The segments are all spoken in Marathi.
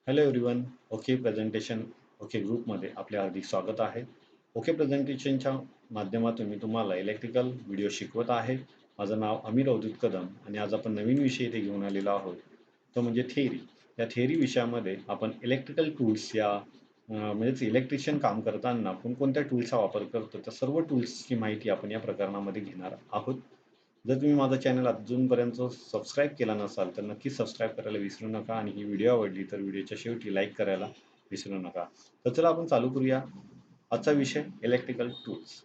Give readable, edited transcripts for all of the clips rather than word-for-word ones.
Hello everyone. Okay presentation okay ग्रुपमध्ये आपले हार्दिक स्वागत आहे. ओके प्रेझेंटेशनच्या माध्यमातून मी तुम्हाला इलेक्ट्रिकल व्हिडिओ शिकवत आहे. माझं नाव अमीर अवधूत कदम आणि आज आपण नवीन विषय इथे घेऊन आलेलो आहोत. तो म्हणजे थेअरी. या थेअरी विषयामध्ये आपण इलेक्ट्रिकल टूल्स या म्हणजेच इलेक्ट्रिशियन काम करताना कोणकोणत्या टूल्सचा वापर करतो त्या सर्व टूल्सची माहिती आपण या प्रकरणामध्ये घेणार आहोत. जर तुम्ही माझा चॅनल अजूनपर्यंत सबस्क्राईब केला नसाल तर नक्की सबस्क्राईब करायला विसरू नका आणि ही व्हिडिओ आवडली तर व्हिडिओच्या शेवटी लाईक करायला विसरू नका. तर चला आपण चालू करूया. आजचा विषय इलेक्ट्रिकल टूल्स.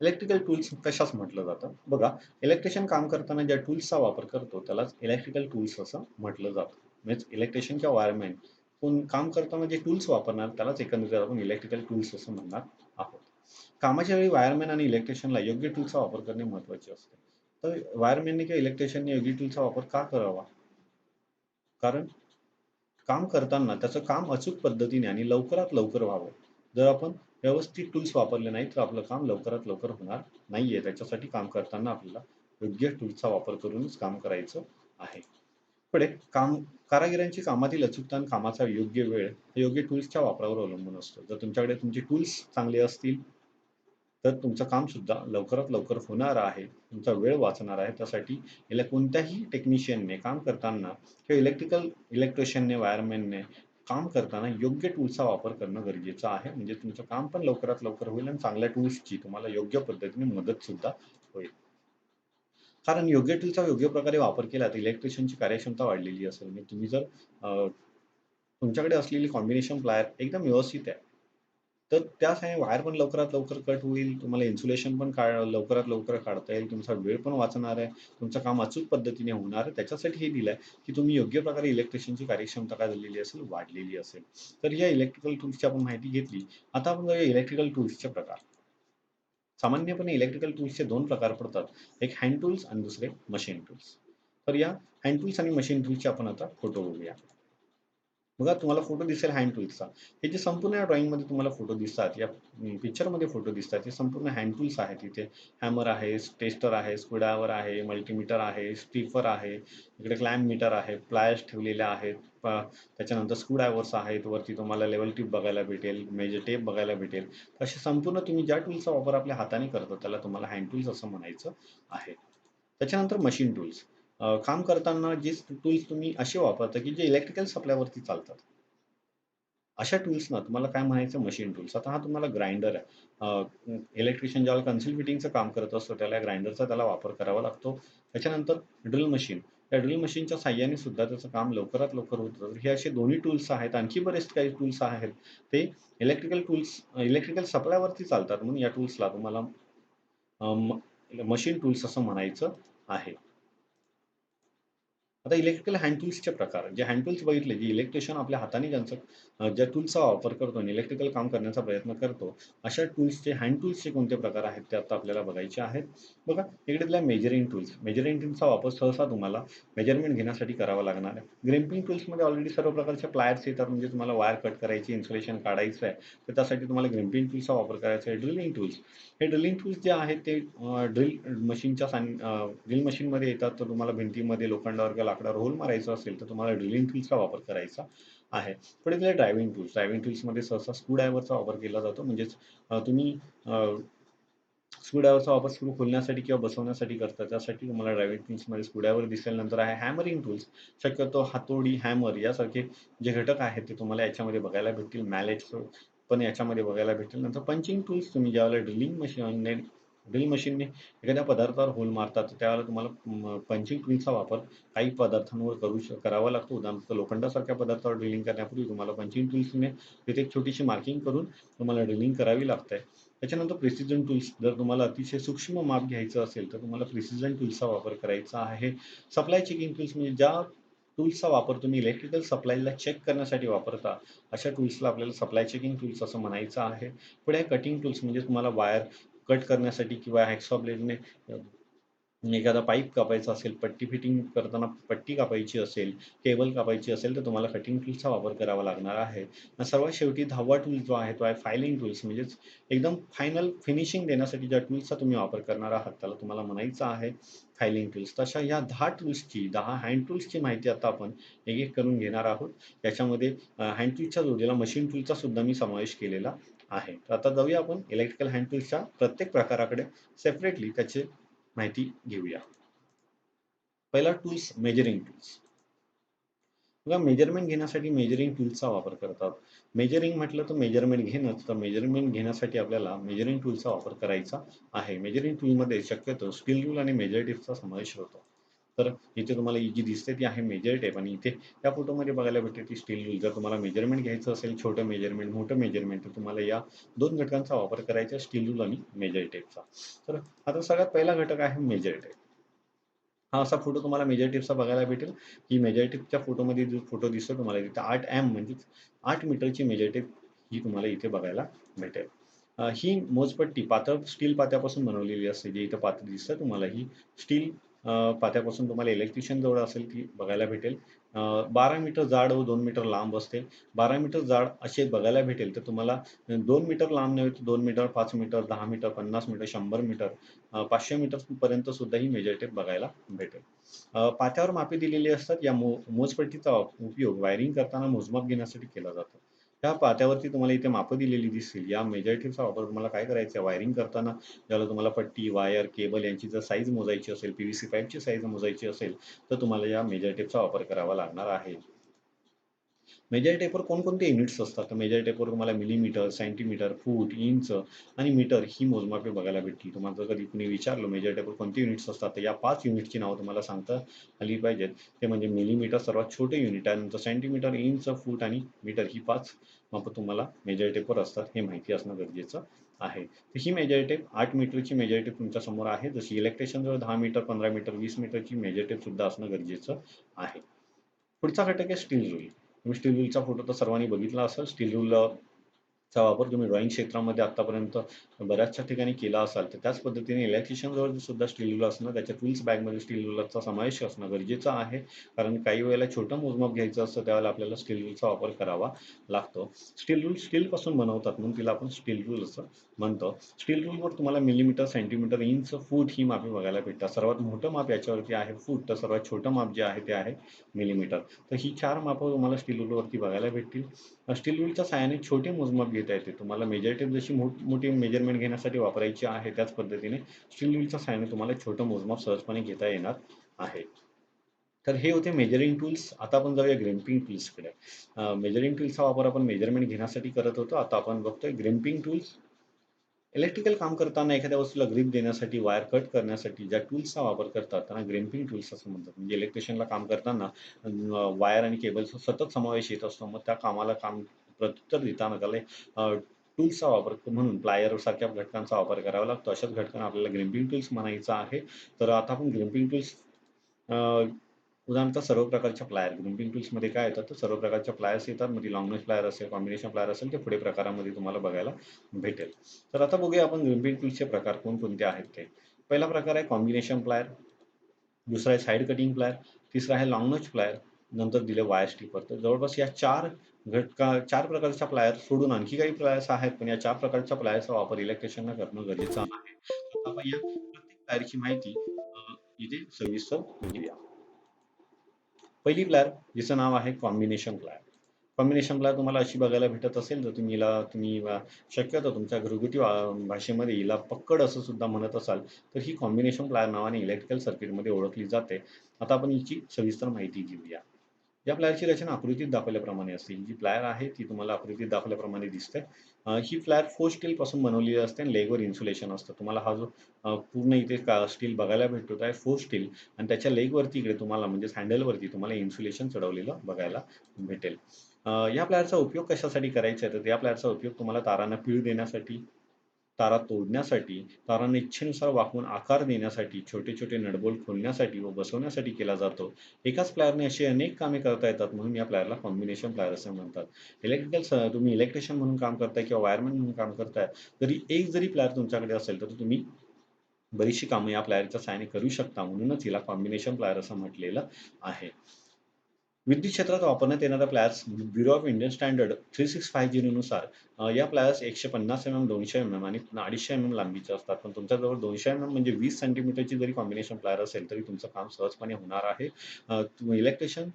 इलेक्ट्रिकल टूल्स कशास म्हटलं जातं? बघा, इलेक्ट्रिशियन काम करताना ज्या टूल्सचा वापर करतो त्यालाच इलेक्ट्रिकल टूल्स असं म्हटलं जातं. म्हणजे इलेक्ट्रिशियन किंवा वायरमॅन कोण काम करताना जे टूल्स वापरणार त्यालाच एकंदरीत आपण इलेक्ट्रिकल टूल्स असं म्हणणार आहोत. कामाच्या वेळी वायरमॅन आणि इलेक्ट्रिशियनला योग्य टूल्सचा वापर करणे महत्त्वाचे असते. तर वायरमॅनने किंवा इलेक्ट्रिशियनने योग्य टूल्सचा वापर का करावा? कारण काम करताना त्याचं काम अचूक पद्धतीने आणि लवकरात लवकर व्हावं. जर आपण व्यवस्थित टूल्स वापरले नाही तर आपलं काम लवकरात लवकर होणार नाहीये. त्याच्यासाठी काम करताना आपल्याला योग्य टूल्सचा वापर करूनच काम करायचं आहे. पुढे कारागिरांची कामातील अचूकता आणि कामाचा योग्य वेळ हे योग्य टूल्सच्या वापरावर अवलंबून असतो. जर तुमच्याकडे तुमचे टूल्स चांगले असतील तर तुमचं काम सुद्धा लवकरात लवकर होणार आहे. तुमचा वेळ वाचणार आहे. त्यासाठी याला कोणत्याही टेक्निशियनने काम करताना किंवा इलेक्ट्रिशियनने, वायरमॅनने काम करताना योग्य टूल्सचा वापर करणं गरजेचं आहे. म्हणजे तुमचं काम पण लवकरात लवकर होईल आणि चांगल्या टूल्सची तुम्हाला योग्य पद्धतीने मदत सुद्धा होईल. कारण योग्य टूलचा योग्य प्रकारे वापर केला तर इलेक्ट्रिशियनची कार्यक्षमता वाढलेली असेल. म्हणजे तुम्ही जर तुमच्याकडे असलेली कॉम्बिनेशन प्लायर एकदम व्यवस्थित आहे. तर त्यासाठी वायर पण लवकरात लवकर कट होईल. तुम्हाला इन्सुलेशन पण लवकरात लवकर काढता येईल. तुमचा वेळ पण वाचणार आहे. तुमचं काम अचूक पद्धतीने होणार आहे. त्याच्यासाठी हे दिलं आहे, की तुम्ही योग्य प्रकारे इलेक्ट्रिशियनची कार्यक्षमता काय झालेली असेल, वाढलेली असेल. तर या इलेक्ट्रिकल टूल्सची आपण माहिती घेतली. आता आपण जाऊया इलेक्ट्रिकल टूल्सचे प्रकार. सामान्यपणे इलेक्ट्रिकल टूल्सचे 2 प्रकार पडतात. एक हँड टूल्स आणि दुसरे मशीन टूल्स. तर या हँड टूल्स आणि मशीन टूल्सचे आपण आता फोटो बघूया. बघा तुम्हाला फोटो दिसेल हँड टूल्सचा. हे जे संपूर्ण या ड्रॉइंगमध्ये तुम्हाला फोटो दिसतात, या पिक्चरमध्ये फोटो दिसतात, हे संपूर्ण हँड टूल्स आहेत. इथे हॅमर आहे, टेस्टर आहे, स्क्रूड्रायव्हर आहे, मल्टीमीटर आहे, स्टिफर आहे, इकडे क्लॅम्प मीटर आहे, प्लायर्स ठेवलेले आहेत. त्याच्यानंतर स्क्रूड्रायव्हर्स आहेत. वरती तुम्हाला लेव्हल टिप बघायला भेटेल, मेजर टेप बघायला भेटेल. असे संपूर्ण तुम्ही ज्या टूल्सचा वापर आपल्या हाताने करतो, त्याला तुम्हाला हँड टूल्स असं म्हणायचं आहे. त्याच्यानंतर मशीन टूल्स. काम करताना जे टूल्स तुम्ही असे वापरता, की जे इलेक्ट्रिकल सप्लायवरती चालतात. अशा टूल्सना तुम्हाला काय म्हणायचं मशीन टूल्स. आता हा तुम्हाला ग्राइंडर आहे. इलेक्ट्रिशियन ज्यावेळेला कन्सिल फिटिंगचं काम करत असतो, त्याला ग्राइंडरचा त्याला वापर करावा लागतो. त्याच्यानंतर ड्रिल मशीन. त्या ड्रिल मशीनच्या साहाय्याने सुद्धा त्याचं काम लवकरात लवकर होतं. हे असे दोन्ही टूल्स आहेत. आणखी बरेच काही टूल्स आहेत. ते इलेक्ट्रिकल सप्लायवरती चालतात. म्हणून या टूल्सला तुम्हाला मशीन टूल्स असं म्हणायचं आहे. आता इलेक्ट्रिकल हँड टूल्सचे प्रकार. जे हँड टूल्स बघितले, जे इलेक्ट्रिशियन आपल्या हाताने ज्या टूल्सचा वापर करतो आणि इलेक्ट्रिकल काम करण्याचा प्रयत्न करतो, अशा टूल्सचे हँड टूल्सचे कोणते प्रकार आहेत, ते आता आपल्याला बघायचे आहेत. बघा, इकडे दिला मेजरिंग टूल्स. मेजरिंग टूल्सचा वापर सहसा तुम्हाला मेजरमेंट घेण्यासाठी करावा लागणार आहे. ग्रिम्पिंग टूल्समध्ये ऑलरेडी सर्व प्रकारचे प्लायर्स येतात. म्हणजे तुम्हाला वायर कट करायची, इन्सुलेशन काढायचं आहे, तर त्यासाठी तुम्हाला ग्रिम्पिंग टूल्सचा वापर करायचा आहे. Drilling tools. हे ड्रिलिंग टूल्स जे आहेत ते ड्रिल मशीनमध्ये येतात. तर तुम्हाला भिंतीमध्ये लोखंडावर किंवा लाकडावर होल मारायचं असेल, तर तुम्हाला ड्रिलिंग टूल्सचा वापर करायचा आहे. पुढे दिले ड्रायव्हिंग टूल्स. ड्रायव्हिंग टूल्समध्ये सहसा स्क्रूड्रायव्हरचा वापर केला जातो. म्हणजेच तुम्ही स्क्रूड्रायव्हरचा वापर स्क्रू खोलण्यासाठी किंवा बसवण्यासाठी करता. त्यासाठी तुम्हाला ड्रायव्हिंग टूल्समध्ये स्क्रूड्रायव्हर दिसेल. नंतर आहे हॅमरिंग टूल्स. शक्यतो हातोडी, हॅमर यासारखे जे घटक आहेत ते तुम्हाला याच्यामध्ये बघायला भेटतील. मॅलेट्स पण याच्यामध्ये बघायला भेटतील. नंतर पंचिंग टूल्स. तुम्ही ज्यावेळेला ड्रिल मशीनने एखाद्या पदार्थावर होल मारतात, तर त्यावेळेला तुम्हाला पंचिंग टूल्सचा वापर काही पदार्थांवर करावा लागतो. उदाहरणार्थ लोखंडासारख्या पदार्थावर ड्रिलिंग करण्यापूर्वी तुम्हाला पंचिंग टूल्सने तिथे एक छोटीशी मार्किंग करून तुम्हाला ड्रिलिंग करावी लागते. त्याच्यानंतर प्रिसिजन टूल्स. जर तुम्हाला अतिशय सूक्ष्म माप घ्यायचं असेल, तर तुम्हाला प्रिसिजन टूल्सचा वापर करायचा आहे. सप्लाय चेकिंग टूल्स म्हणजे ज्या टूल्सचा वापर तुम्ही इलेक्ट्रिकल सप्लायला चेक करण्यासाठी वापरता, अशा टूल्सला आपल्याला सप्लाय चेकिंग टूल्स असं म्हणायचं आहे. पुढे कटिंग टूल्स म्हणजे तुम्हाला वायर कट करण्यासाठी किंवा हॅकसॉ ब्लेडने एखादा पाईप कापायचा असेल, पट्टी फिटिंग करताना पट्टी कापायची असेल, केबल कापायची असेल, तर तुम्हाला कटिंग टूल्सचा वापर करावा लागणार आहे. आणि सर्वात शेवटी 10वा टूल जो आहे तो आहे फायलिंग टूल्स. म्हणजेच एकदम फायनल फिनिशिंग देण्यासाठी ज्या टूल्सचा तुम्ही वापर करणार आहात, त्याला तुम्हाला म्हणायचं आहे फायलिंग टूल्स. तशा ह्या 10 टूल्सची, 10 हँड टूल्सची माहिती आता आपण एक-एक करून घेणार आहोत. याच्यामध्ये हँड टूल्सच्या जोडीला मशीन टूलचा सुद्धा मी समावेश केलेला आहे. तर आता जाऊया आपण इलेक्ट्रिकल हँड टूल्सच्या प्रत्येक प्रकाराकडे सेपरेटली त्याचे माहिती घेऊया. पहिला टूल्स मेजरिंग टूल्स. बघा मेजरमेंट घेण्यासाठी मेजरिंग टूल्सचा वापर करतात. मेजरिंग म्हटलं तर मेजरमेंट घेणंच, तर मेजरमेंट घेण्यासाठी आपल्याला मेजरिंग टूलचा वापर करायचा आहे. मेजरिंग टूलमध्ये शक्यतो स्टील रूल आणि मेजर टेपचा समावेश होतो. तर इथे तुम्हाला ही जी दिसते ती आहे मेजर टेप आणि इथे त्या फोटोमध्ये बघायला भेटते ती स्टील रूल. जर तुम्हाला मेजरमेंट घ्यायचं असेल, छोटं मेजरमेंट, मोठं मेजरमेंट, तर तुम्हाला या 2 घटकांचा वापर करायचा स्टील रूल आणि मेजर टेपचा. तर आता सगळ्यात पहिला घटक आहे मेजर टेप. हा असा फोटो तुम्हाला मेजर टिप्सचा बघायला भेटेल. ही मेजर टिपच्या फोटोमध्ये जो फोटो दिसतो तुम्हाला तिथे 8 म्हणजेच 8 मीटरची मेजर टिप ही तुम्हाला इथे बघायला भेटेल. ही मोजपट्टी पातळ स्टील पात्यापासून बनवलेली असते. जी इथं पाती दिसतं तुम्हाला ही स्टील पात्यापासून तुम्हाला इलेक्ट्रिशियन जवळ असेल ती बघायला भेटेल. 12 मीटर जाड व 2 मीटर लांब असते. 12 मीटर जाड असे बघायला भेटेल तर तुम्हाला 2 मीटर लांब नव्हे तर 2 metre, 5 metre, 10 metre, 50 metre, 100 metre 500 मीटरपर्यंत सुद्धा ही मेजर टेप बघायला भेटेल. पात्यावर मापे दिलेली असतात. या मोजपट्टीचा उपयोग वायरिंग करताना मोजमाप घेण्यासाठी केला जातो. त्या पात्यावरती तुम्हाला इथे मापं दिलेली दिसतील. या मेजर टेपचा वापर तुम्हाला काय करायचा आहे, वायरिंग करताना ज्यावेळेला तुम्हाला पट्टी, वायर, केबल यांची जर साईज मोजायची असेल, पी-व्ही-सी पाईपची साईज मोजायची असेल, तर तुम्हाला या मेजर टेपचा वापर करावा लागणार आहे. मेजर टेपवर कोणकोणते युनिट्स असतात? तर मेजर टेपवर तुम्हाला मिलीमीटर, सेंटीमीटर, फूट, इंच आणि मीटर ही मोजमापे बघायला भेटतील. तुम्हाला जर कधी कुणी विचारलं मेजर टेपवर कोणते युनिट्स असतात, तर या 5 युनिटची नावं तुम्हाला सांगता आली पाहिजेत. ते म्हणजे मिलीमीटर सर्वात छोटे युनिट, त्यानंतर सेंटीमीटर, इंच, फूट आणि मीटर ही 5 मापं तुम्हाला मेजर टेपवर असतात हे माहिती असणं गरजेचं आहे. तर ही मेजर टेप 8 मीटरची मेजर टेप तुमच्या समोर आहे. जशी इलेक्ट्रिशियनजवळ 10 मीटर, 15 मीटर, 20 मीटरची मेजर टेप सुद्धा असणं गरजेचं आहे. पुढचा घटक आहे स्टील रूल. तुम्ही स्टील रूलचा फोटो तर सर्वांनी बघितला असेल. स्टील रूल चा वापर तुम्ही ड्रॉइंग क्षेत्रामध्ये आत्तापर्यंत बऱ्याचशा ठिकाणी केला असाल, तर त्याच पद्धतीने इलेक्ट्रिशियनजवळ सुद्धा स्टील रूल असणं, त्याच्या टूल्स बॅगमध्ये स्टील रूलरचा समावेश असणं गरजेचं आहे. कारण काही वेळेला छोटं मोजमाप घ्यायचं असतं, त्यावेळेला आपल्याला स्टील रूलचा वापर करावा लागतो. स्टील रूल स्टीलपासून बनवतात म्हणून तिला आपण स्टील रूल असं म्हणतो. स्टील रूलवर तुम्हाला मिलीमीटर, सेंटीमीटर, इंच, फूट ही मापे बघायला भेटतात. सर्वात मोठं माप याच्यावरती आहे फूट, तर सर्वात छोटं माप जे आहे ते आहे मिलीमीटर. तर ही 4 मापं तुम्हाला स्टील रूलवरती बघायला भेटतील. स्टील रूलच्या सहाय्याने छोटे मोजमाप घेता येते. तुम्हाला मेजर टेप जशी मोठी मेजरमेंट घेण्यासाठी वापरायची आहे, त्याच पद्धतीने स्टील रूलच्या सहाय्याने तुम्हाला छोटं मोजमाप सहजपणे घेता येणार आहे. तर हे होते मेजरिंग टूल्स. आता आपण जाऊया ग्रिम्पिंग टूल्सकडे. मेजरिंग टूल्सचा वापर आपण मेजरमेंट घेण्यासाठी करत होतो. आता आपण बघतोय ग्रिम्पिंग टूल्स. इलेक्ट्रिकल काम करताना एखाद्या वस्तूला ग्रिप देण्यासाठी, वायर कट करण्यासाठी ज्या टूल्सचा वापर करतात, त्यांना ग्रिम्पिंग टूल्स असं म्हणतात. म्हणजे इलेक्ट्रिशियनला काम करताना वायर आणि केबलचा सतत समावेश येत असतो. मग त्या कामाला प्रत्युत्तर देताना त्याला टूल्सचा वापर म्हणून प्लायर सारख्या घटकांचा वापर करावा लागतो. अशाच घटकांना आपल्याला ग्रिम्पिंग टूल्स म्हणायचं आहे. तर आता आपण ग्रिम्पिंग टूल्स उदाहरणार्थ सर्व प्रकारच्या प्लायर ग्रिम्पिंग टूल्समध्ये काय येतात, तर सर्व प्रकारच्या प्लायर्स येतात. मग ती लाँग नोच प्लायर असेल, कॉम्बिनेशन प्लायर असेल, ते पुढे प्रकारामध्ये तुम्हाला बघायला भेटेल. तर आता बघूया आपण ग्रिम्पिंग टूल्सचे प्रकार कोणकोणते आहेत ते. पहिला प्रकार आहे कॉम्बिनेशन प्लायर, दुसरा आहे साइड कटिंग प्लायर, तिसरा आहे लाँग नोच प्लायर, नंतर दिले वायर स्टिपर. तर जवळपास या 4 प्रकारच्या प्लायर सोडून आणखी काही प्लायर्स आहेत, पण या 4 प्रकारच्या प्लायर्सचा वापर इलेक्ट्रिशियनला करणं गरजेचं आहे. आता आपण या प्रत्येक प्लायरची माहिती इथे सविस्तर घेऊया. पहिली प्लायर जिचं नाव आहे कॉम्बिनेशन प्लायर. कॉम्बिनेशन प्लायर तुम्हाला अशी बघायला भेटत असेल, तर तुम्ही शक्यतो तुमच्या घरगुती भाषेमध्ये हिला पक्कड असं सुद्धा म्हणत असाल, तर ही कॉम्बिनेशन प्लायर नावाने इलेक्ट्रिकल सर्किटमध्ये ओळखली जाते. आता आपण हिची सविस्तर माहिती घेऊया. या प्लायरची रचना आकृतीत दाखवल्याप्रमाणे असते. ही जी प्लायर आहे ती तुम्हाला आकृतीत दाखवल्याप्रमाणे दिसते. ही प्लायर फोर स्टील पासून बनवलेली असते आणि लेगवर इन्सुलेशन असतं. तुम्हाला हा जो पूर्ण इथे स्टील बघायला भेटतो आहे फोर स्टील आणि त्याच्या लेगवरती इकडे तुम्हाला म्हणजेच हँडलवरती तुम्हाला इन्सुलेशन चढवलेलं बघायला भेटेल. या प्लायरचा उपयोग कशासाठी करायचा आहे, तर या प्लायरचा उपयोग तुम्हाला तारांना पीळ देण्यासाठी, तारा तोडण्यासाठी, तारांना इच्छेनुसार वाकवून आकार देण्यासाठी, छोटे-छोटे नटबोल्ट खोलण्यासाठी व बसवण्यासाठी केला जातो. एकाच प्लायरने अशी अनेक कामे करता येतात म्हणून या प्लायरला कॉम्बिनेशन प्लायर असे म्हणतात. तुम्ही इलेक्ट्रिशियन म्हणून काम करताय किंवा वायरमन म्हणून काम करताय, तरी एक जरी प्लायर तुमच्याकडे असेल, तर तुम्ही बरीचशी कामं या प्लायरच्या सहाय्याने करू शकता, म्हणूनच हिला कॉम्बिनेशन प्लायर असं म्हटलेलं आहे. विद्युत क्षेत्रात वापरण्यात येणाऱ्या pliers bureau of Indian standard 3650 नुसार या प्लायर्स 150 mm, 200 mm आणि 250 mm लांबीचे असतात. पण तुमच्याजवळ 200 mm म्हणजे 20 सेंटीमीटरची जरी कॉम्बिनेशन प्लायर असेल, तरी तुमचं काम सहजपणे होणार आहे. इलेक्ट्रिशियन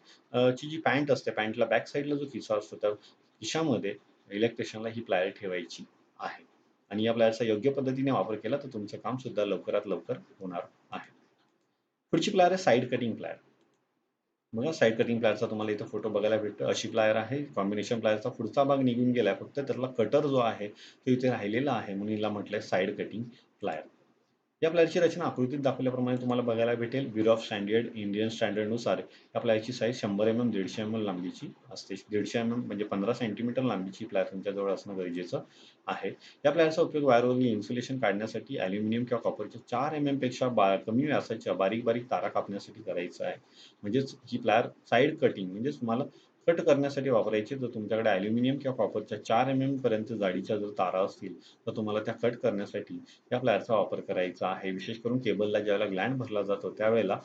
ची जी पॅन्ट असते, पॅन्टला बॅक साईडला जो खिसा असतो, त्या खिशामध्ये इलेक्ट्रिशियनला ही प्लायर ठेवायची आहे. आणि या प्लायरचा योग्य पद्धतीने वापर केला तर तुमचं काम सुद्धा लवकरात लवकर होणार आहे. पुढची प्लायर आहे साइड कटिंग प्लायर. बघा साइड कटिंग प्लायरचा तुम्हाला इथं फोटो बघायला भेटतो. अशी प्लायर आहे. कॉम्बिनेशन प्लायरचा पुढचा भाग निघून गेलाय. फक्त त्यातला कटर जो आहे, तो इथे राहिलेला आहे. म्हणून हिला म्हटलंय साइड कटिंग प्लायर. या प्लायरची रचना आकृतीत दाखवल्याप्रमाणे तुम्हाला बघायला भेटेल. ब्युरो ऑफ स्टँडर्ड इंडियन स्टँडर्डनुसार या प्लायरची साईज 100 mm, 150 mm लांबीची असते. 150 mm म्हणजे 15 सेंटीमीटर लांबीची प्लायर तुमच्याजवळ असणं गरजेचं आहे. या प्लायरचा उपयोग वायरवरील इन्सुलेशन काढण्यासाठी अॅल्युमिनियम किंवा कॉपरच्या 4 पेक्षा कमी व्यासाच्या बारीक-बारीक तारा कापण्यासाठी करायचं आहे. म्हणजेच ही प्लायर साइड कटिंग म्हणजेच तुम्हाला कट करण्यासाठी वापरायची. जर तुमच्याकडे अॅल्युमिनियम किंवा कॉपरच्या 4 पर्यंत जाडीच्या जर तारा असतील, तर तुम्हाला त्या कट करण्यासाठी या प्लायरचा वापर करायचा आहे. विशेष करून केबलला ज्यावेळेला ग्लँड भरला जातो, त्यावेळेला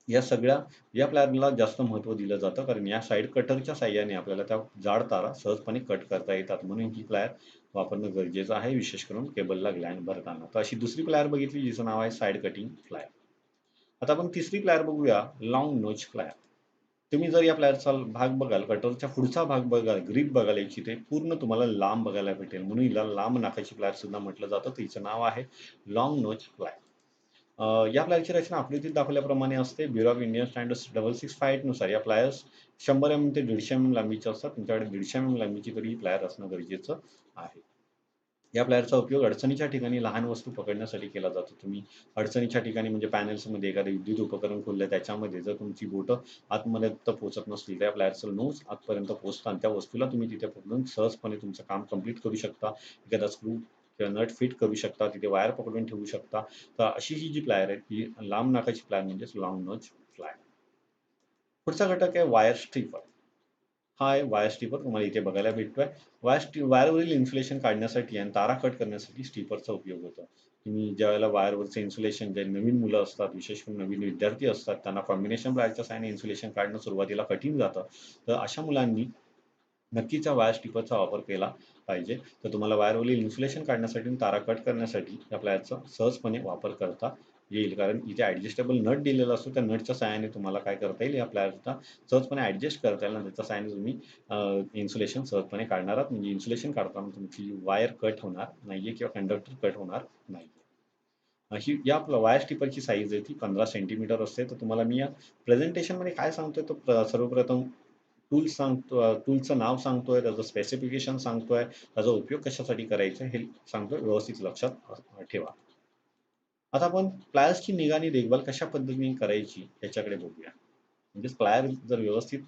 या सगळ्या या प्लायरला जास्त महत्त्व दिलं जातं. कारण या साइड कटरच्या साहाय्याने आपल्याला त्या जाड तारा सहजपणे कट करता येतात. म्हणून ही प्लायर वापरणं गरजेचं आहे, विशेष करून केबलला ग्लँड भरताना. तर अशी दुसरी प्लायर बघितली, जिचं नाव आहे साइड कटिंग प्लायर. आता आपण तिसरी प्लायर बघूया, लाँग नोच प्लायर. तुम्ही जर या प्लायरचा भाग बघाल, कटरचा पुढचा भाग बघाल, ग्रिप बघाल याची, ते पूर्ण तुम्हाला लांब बघायला भेटेल. म्हणून हिला लांब नाकाची प्लायर सुद्धा म्हटलं जातं. तर हिचं नाव आहे लाँग नोच प्लायर. या प्लायरची रचना आकृतीत दाखवल्याप्रमाणे असते. ब्युरो ऑफ इंडियन स्टँडर्ड्स 665 नुसार या प्लायर्स 100 ते 150 लांबीच्या असतात. तुमच्याकडे 150 लांबीची तरी ही प्लायर असणं गरजेचं आहे. या प्लायरचा उपयोग अडचणीच्या ठिकाणी लहान वस्तू पकडण्यासाठी केला जातो. तुम्ही अडचणीच्या ठिकाणी म्हणजे पॅनेल्समध्ये एखादं विद्युत उपकरण खोललं, त्याच्यामध्ये जर तुमची बोटं आतमध्ये पोहोचत नसतील, त्या प्लायरचं नोज आतपर्यंत पोहोचतं आणि त्या वस्तूला तुम्ही तिथे पकडून सहजपणे तुमचं काम कंप्लीट करू शकता. एखादा स्क्रू किंवा नट फिट करू शकता, तिथे वायर पकडून ठेवू शकता. तर अशी ही जी प्लायर आहे, ही लांब नाकाची प्लायर म्हणजेच लाँग नोच प्लायर. पुढचा घटक आहे वायर स्ट्रिपर. हा आहे वायर स्ट्रिपर, तुम्हाला इथे बघायला भेटतोय. वायरवरील इन्सुलेशन काढण्यासाठी आणि तारा कट करण्यासाठी स्ट्रिपरचा उपयोग होतो. तुम्ही ज्यावेळेला वायरवरचं इन्सुलेशन, जे नवीन मुलं असतात, विशेष करून नवीन विद्यार्थी असतात, त्यांना कॉम्बिनेशन प्लायरच्या सहाय्याने इन्सुलेशन काढणं सुरुवातीला कठीण जातं. तर अशा मुलांनी नक्कीच या वायर स्ट्रिपरचा वापर केला पाहिजे. तर तुम्हाला वायरवरील इन्सुलेशन काढण्यासाठी आणि तारा कट करण्यासाठी या प्लायरचा सहजपणे वापर करता येईल. कारण इथे ॲडजस्टेबल नट दिलेला असतो. त्या नटच्या सहाय्याने तुम्हाला काय करता येईल, या प्लायरचा सहजपणे ॲडजस्ट करता येईल आणि त्याच्या सहाय्याने तुम्ही इन्सुलेशन सहजपणे काढणार आहात. म्हणजे इन्सुलेशन काढताना तुमची वायर कट होणार नाहीये किंवा कंडक्टर कट होणार नाही. ही या वायर स्ट्रिपरची साईज आहे ती 15 सेंटीमीटर असते. तर तुम्हाला मी या प्रेझेंटेशनमध्ये काय सांगतोय, तर सर्वप्रथम टूलचं नाव सांगतोय, त्याचं स्पेसिफिकेशन सांगतोय, त्याचा उपयोग कशासाठी करायचा हे सांगतोय. व्यवस्थित लक्षात ठेवा. आता आपण प्लायर्सची निगा आणि देखभाल कशा पद्धतीने करायची याच्याकडे बघूया. म्हणजेच प्लायर जर व्यवस्थित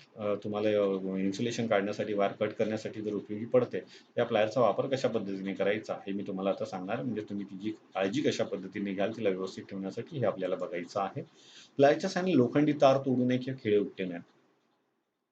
तुम्हाला इन्सुलेशन काढण्यासाठी, वायर कट करण्यासाठी जर उपयोगी पडते, त्या प्लायरचा वापर कशा पद्धतीने करायचा हे मी तुम्हाला आता सांगणार. म्हणजे तुम्ही तिची काळजी कशा पद्धतीने घ्याल, तिला व्यवस्थित ठेवण्यासाठी हे आपल्याला बघायचं आहे. प्लायरच्या सहाय्याने लोखंडी तार तोडू नये किंवा खिळे उपटू नये.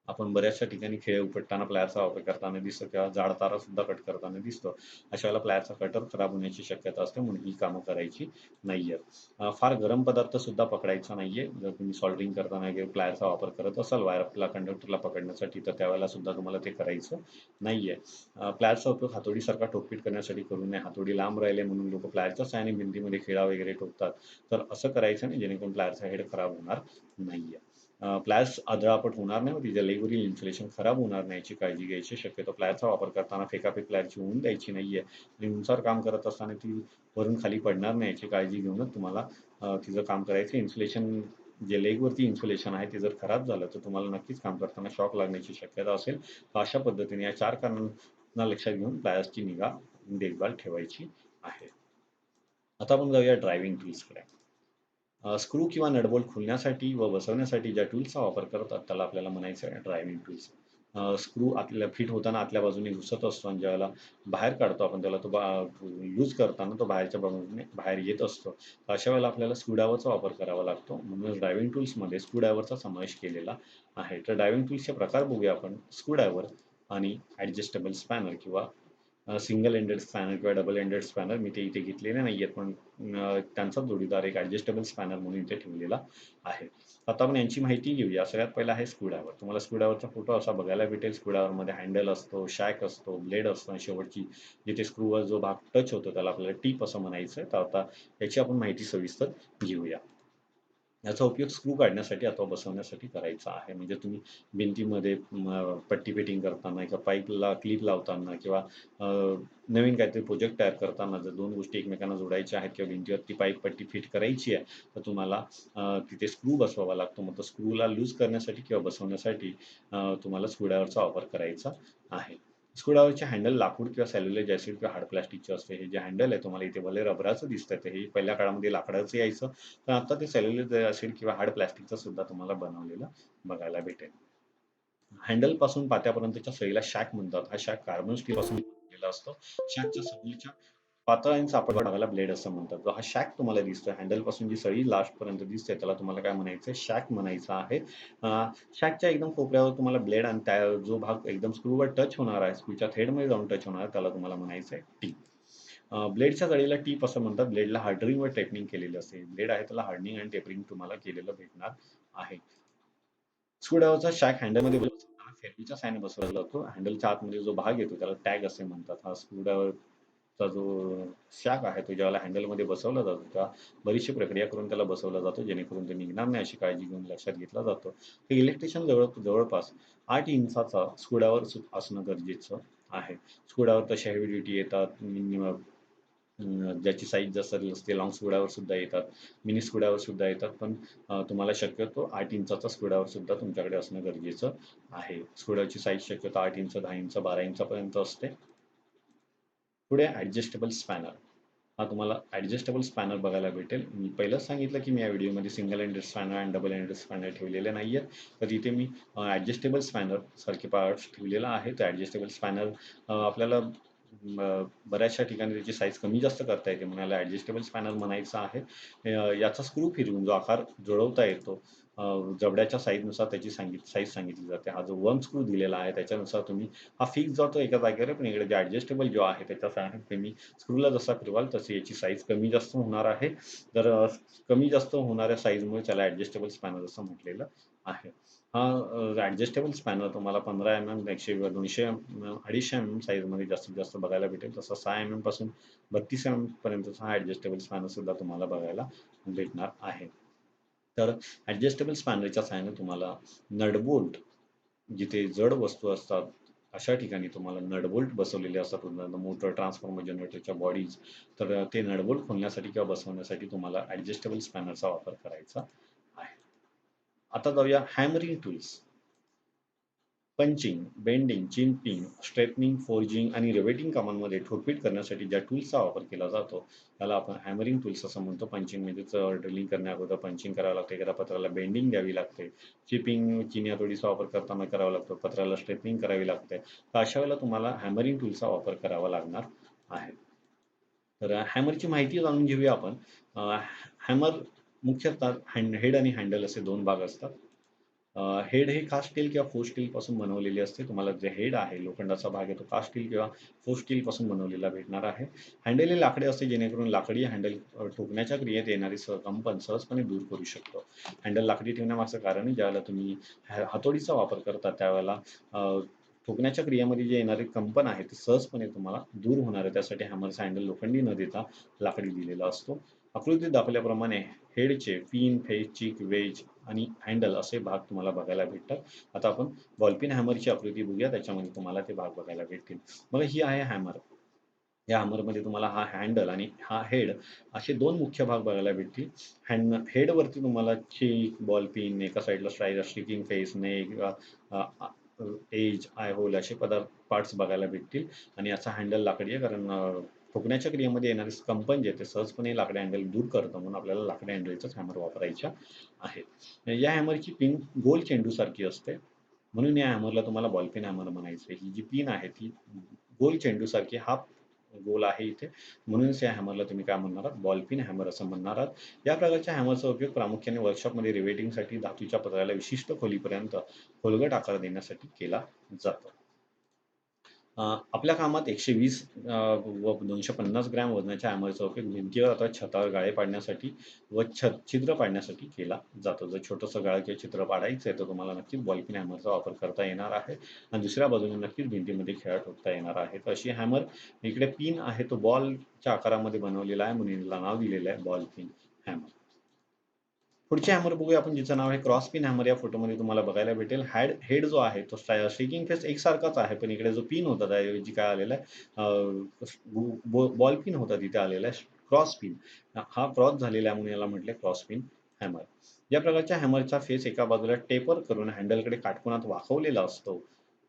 आपण बऱ्याचशा ठिकाणी खिळे उपटताना प्लायरचा वापर करताना दिसतो किंवा जाड तारा सुद्धा कट करताना दिसतो. अशा वेळेला प्लायरचा कटर खराब होण्याची शक्यता असते, म्हणून ही कामं करायची नाहीयेत. फार गरम पदार्थ सुद्धा पकडायचा नाहीये. जर तुम्ही सोल्डरिंग करताना किंवा प्लायरचा वापर करत असाल वायरला, कंडक्टरला पकडण्यासाठी, तर त्यावेळेला सुद्धा तुम्हाला ते करायचं नाहीये. प्लायरचा उपयोग हातोडीसारखा ठोकपीट करण्यासाठी करू नये. हातोडी लांब राहिले म्हणून लोकं प्लायरच्या सहाय्याने भिंतीमध्ये खिळा वगैरे ठोकतात. तर असं करायचं नाही, जेणेकरून प्लायरचा हेड खराब होणार नाहीये. प्लायर्स आदळआपट होणार नाही व तिच्या लेगवरील इन्सुलेशन खराब होणार नाही याची काळजी घ्यायची. शक्यतो प्लायरचा वापर करताना फेकाफेक प्लायरची होऊन द्यायची नाहीये आणि उंचावर काम करत असताना ती वरून खाली पडणार नाही याची काळजी घेऊनच तुम्हाला तिचं काम करायचं. इन्सुलेशन, जे लेगवरती इन्सुलेशन आहे ते जर खराब झालं तर तुम्हाला नक्कीच काम करताना शॉक लागण्याची शक्यता असेल. तर अशा पद्धतीने या 4 कारणांना लक्षात घेऊन प्लायर्सची निगा देखभाल ठेवायची आहे. आता आपण जाऊया ड्रायव्हिंग टूल्सकडे. स्क्रू किंवा नटबोल्ट खोलण्यासाठी व बसवण्यासाठी ज्या टूल्सचा वापर करतात, त्याला आपल्याला म्हणायचं आहे ड्रायव्हिंग टूल्स. स्क्रू आतल्या फिट होताना आतल्या बाजूने घुसत असतो आणि ज्यावेळेला बाहेर काढतो आपण त्याला, तो लूज करताना तो बाहेरच्या बाजूने बाहेर येत असतो. तर अशा वेळेला आपल्याला स्क्रूड्रायव्हरचा वापर करावा लागतो. म्हणूनच ड्रायव्हिंग टूल्समध्ये स्क्रूड्रायव्हरचा समावेश केलेला आहे. तर ड्रायव्हिंग टूल्सचे प्रकार बघूया आपण. स्क्रूड्रायव्हर आणि ॲडजस्टेबल स्पॅनर किंवा सिंगल एंडेड स्पॅनर किंवा डबल एंडेड स्पॅनर मी ते इथे घेतलेले नाही आहेत, पण त्यांचा जोडीदार एक ॲडजस्टेबल स्पॅनर म्हणून इथे ठेवलेला आहे. आता आपण यांची माहिती घेऊया. सगळ्यात पहिला आहे स्क्रूड्रायव्हर. तुम्हाला स्क्रूड्रायव्हरचा फोटो असा बघायला भेटेल. स्क्रूड्रायव्हरमध्ये हँडल असतो, शॅक असतो, ब्लेड असतो आणि शेवटची जिथे स्क्रूवर जो भाग टच होतो त्याला आपल्याला टीप असं म्हणायचं आहे. तर आता याची आपण माहिती सविस्तर घेऊया. याचा उपयोग स्क्रू काढण्यासाठी अथवा बसवण्यासाठी करायचा आहे. म्हणजे तुम्ही भिंतीमध्ये पट्टी फिटिंग करताना किंवा पाईपला क्लिप लावताना किंवा नवीन काहीतरी प्रोजेक्ट तयार करताना जर दोन गोष्टी एकमेकांना जोडायच्या आहेत किंवा भिंतीवर ती पाईप पट्टी फिट करायची आहे, तर तुम्हाला तिथे स्क्रू बसवावा लागतो. मग तो स्क्रूला लूज करण्यासाठी किंवा बसवण्यासाठी तुम्हाला स्क्रूड्रायव्हरचा वापर करायचा आहे. स्क्रूड्रायव्हरचे हँडल लाकूड किंवा सेल्युलोज ॲसिड किंवा हार्ड प्लास्टिकचे असते. हे जे हँडल आहे तुम्हाला इथे भले रबराचं दिसतंय, तर हे पहिल्या काळामध्ये लाकडाचं यायचं. पण आता ते सेल्युलोज ॲसिड किंवा हार्ड प्लास्टिकचं सुद्धा तुम्हाला बनवलेलं बघायला भेटेल. हँडल पासून पात्यापर्यंतच्या सळीला शॅक म्हणतात. हा शॅक कार्बन स्टील पासून बनलेला असतो. शॅकच्या सळीच्या पातळ आणि चापट भागाला ब्लेड असं म्हणतात. जो हा शॅक तुम्हाला दिसतोय, हँडल पासून जी सळी लास्ट पर्यंत दिसते त्याला तुम्हाला काय म्हणायचं आहे? शॅक म्हणायचं आहे. शॅकच्या एकदम कोपऱ्यावर तुम्हाला ब्लेड आणि त्या जो भाग एकदम स्क्रूवर टच होणार आहे, स्क्रूच्या थ्रेडमध्ये जाऊन टच होणार आहे, त्याला तुम्हाला म्हणायचं आहे टीप. ब्लेडच्या जाळीला टीप असं म्हणतात. ब्लेडला हार्डनिंग व टेपनिंग केलेली असते. ब्लेड आहे त्याला हार्डनिंग आणि टेपरिंग तुम्हाला केलेलं भेटणार आहे. स्क्रूड्रायव्हरचा शॅक हँडलमध्ये बसवताना फेरवीच्या साहाय्याने बसवला जातो. हँडलच्या आतमध्ये जो भाग येतो त्याला टॅग असे म्हणतात. हा स्क्रूड्रायव्हरचा जो शॅक आहे तो ज्यावेळेला हँडलमध्ये बसवला जातो तेव्हा बरीचशी प्रक्रिया करून त्याला बसवला जातो, जेणेकरून ते निघणार नाही अशी काळजी घेऊन लक्षात घेतला जातो. हे इलेक्ट्रिशियन जवळपास 8 इंचाचा स्क्रूड्रायव्हर असणं गरजेचं आहे. स्क्रूड्रायव्हर तसे हेवी ड्युटी येतात. ज्याची साईज जास्त असते लॉंग स्क्रूड्रायव्हर सुद्धा येतात, मिनी स्क्रूड्रायव्हर सुद्धा येतात. पण तुम्हाला शक्यतो 8 इंचाचा स्क्रूड्रायव्हर सुद्धा तुमच्याकडे असणं गरजेचं आहे. स्क्रूड्रायव्हरची साईज शक्यतो 8 इंच, 10 इंच, 12 इंचापर्यंत असते. पुढे ॲडजस्टेबल स्पॅनर. हा तुम्हाला ॲडजस्टेबल स्पॅनर बघायला भेटेल. मी पहिलंच सांगितलं की मी या व्हिडिओमध्ये सिंगल एंडेड स्पॅनर आणि डबल एंडेड स्पॅनर ठेवलेले नाही आहेत. तर इथे मी ॲडजस्टेबल स्पॅनर सारखे पार्ट्स ठेवलेला आहे. तर ॲडजस्टेबल स्पॅनर आपल्याला बऱ्याचशा ठिकाणी त्याची साईज कमी जास्त करता येते म्हणून याला ॲडजस्टेबल स्पॅनर म्हणायचं आहे. याचा स्क्रू फिरवून जो आकार जुळवता येतो जबड्याच्या साईजनुसार त्याची साईज सांगितली जाते. हा जो वन स्क्रू दिलेला आहे त्याच्यानुसार तुम्ही हा फिक्स जातो एका जागेवर, पण इकडे जे ॲडजस्टेबल जो आहे त्याच्या साहाय्याने तुम्ही स्क्रूला जसा फिरवाल तशी याची साईज कमी जास्त होणार आहे. तर कमी जास्त होणाऱ्या साईजमुळे त्याला ॲडजस्टेबल स्पॅनर असं म्हटलेलं आहे. हा ॲडजस्टेबल स्पॅनर तुम्हाला 15 mm, 100, 200, 250 mm साईजमध्ये जास्तीत जास्त बघायला भेटेल. तसा 6 mm पासून 32 mm पर्यंतचा हा ॲडजस्टेबल स्पॅनर सुद्धा तुम्हाला बघायला भेटणार आहे. तर ॲडजस्टेबल स्पॅनरच्या सहाय्याने तुम्हाला नटबोल्ट जिथे जड वस्तू असतात अशा ठिकाणी तुम्हाला नटबोल्ट बसवलेले असतात. उदाहरणार्थ मोटर, ट्रान्सफॉर्मर, जनरेटरच्या बॉडीज. तर ते नटबोल्ट खोलण्यासाठी किंवा बसवण्यासाठी तुम्हाला ॲडजस्टेबल स्पॅनरचा वापर करायचा आहे. आता जाऊया hammering tools. Punching, bending, chipping, straightening, forging आणि रिवेटिंग कामांमध्ये ठोकपीट करण्यासाठी ज्या टूल्सचा वापर केला जातो त्याला आपण हॅमरिंग टूल्स असं म्हणतो. पंचिंग म्हणजेच ड्रिलिंग करण्याअगोदर पंचिंग करावं लागते, एखाद्या पत्राला बेंडिंग द्यावी लागते, चिपिंग चिन्यातोडीचा वापर करताना करावा लागतो, पत्राला स्ट्रेटनिंग करावी लागते. तर अशा वेळेला तुम्हाला हॅमरिंग टूल्सचा वापर करावा लागणार आहे. तर हॅमरची माहिती जाणून घेऊया आपण. हॅमर मुख्यतः हेड आणि हँडल असे दोन भाग असतात. हेड हे कास्ट स्टील किंवा फोर स्टील पासून बनवलेले असते. तुम्हाला जे हेड आहे लोखंडाचा भाग आहे तो कास्ट स्टील किंवा फोर स्टील पासून बनवलेला भेटणार आहे. हँडल हे लाकडे असते जेणेकरून लाकडी हँडल ठोकण्याच्या क्रियेत येणारी कंपन सहजपणे दूर करू शकतो. हँडल लाकडी ठेवण्यामागचं कारण ज्यावेळेला तुम्ही हातोडीचा वापर करता त्यावेळेला ठोकण्याच्या क्रियेमध्ये जे येणारे कंपन आहे ते सहजपणे तुम्हाला दूर होणार आहे. त्यासाठी हॅमरचा हँडल लोखंडी न देता लाकडी दिलेला असतो. आकृतीत दाखवल्याप्रमाणे हेडचे पिन, फेस, चिक, वेज आणि हँडल असे भाग तुम्हाला बघायला भेटतात. आता आपण बॉलपिन हॅमरची आकृती बघूया, त्याच्यामध्ये तुम्हाला ते भाग बघायला भेटतील. मग ही आहे हॅमर. या हॅमरमध्ये तुम्हाला हा हँडल आणि हा हेड असे दोन मुख्य भाग बघायला भेटतील. हेडवरती तुम्हाला चिक, बॉलपिन, एका साईडला striking face, neck, edge, eye hole असे पार्ट्स बघायला भेटतील. आणि याचा हँडल लाकडी आहे कारण ठोकण्याच्या क्रियेमध्ये येणारे कंपन जे ते सहजपणे लाकडी हँडल दूर करतं म्हणून आपल्याला लाकडी हँडलचाच हॅमर वापरायचा आहे. या हॅमरची पिन गोल चेंडूसारखी असते म्हणून या हॅमरला तुम्हाला बॉलपिन हॅमर म्हणायचं. ही जी पिन आहे ती गोल चेंडूसारखी हाफ गोल आहे इथे म्हणूनच या हॅमरला तुम्ही काय म्हणणार आहात? बॉलपिन हॅमर असं म्हणणार आहात. या प्रकारच्या हॅमरचा उपयोग प्रामुख्याने वर्कशॉपमध्ये रिवेटिंगसाठी धातूच्या पत्राला विशिष्ट खोलीपर्यंत खोलगट आकार देण्यासाठी केला जातो. आपल्या कामात 120 व 250 ग्रॅम वजनाच्या हॅमरचा उपयोग भिंतीवर अथवा छतावर गाळे पाडण्यासाठी व छिद्र पाडण्यासाठी केला जातो. जर छोटंसं गाळ किंवा छिद्र पाडायचं आहे, तर तुम्हाला नक्कीच बॉल पिन हॅमरचा वापर करता येणार आहे आणि दुसऱ्या बाजूने नक्कीच भिंतीमध्ये खिळा ठोकता येणार आहे. तर अशी हॅमर इकडे पिन आहे, तो बॉलच्या आकारामध्ये बनवलेला आहे म्हणून याला नाव दिलेलं आहे बॉल पिन हॅमर. पुढची हॅमर बघूया आपण, जिचं नाव आहे क्रॉस पिन हॅमर. या फोटोमध्ये तुम्हाला बघायला भेटेल. हेड जो आहे तो स्ट्रेकिंग फेस एकसारखाच आहे, पण इकडे जो पिन होता त्याऐवजी काय आलेला आहे, बॉल पिन होता तिथे आलेला आहे क्रॉस पिन. हा क्रॉस झालेला आहे म्हणून याला म्हटले क्रॉस पिन हॅमर. या प्रकारच्या हॅमरचा फेस एका बाजूला टेपर करून हँडलकडे काटकोनात वाकवलेला असतो.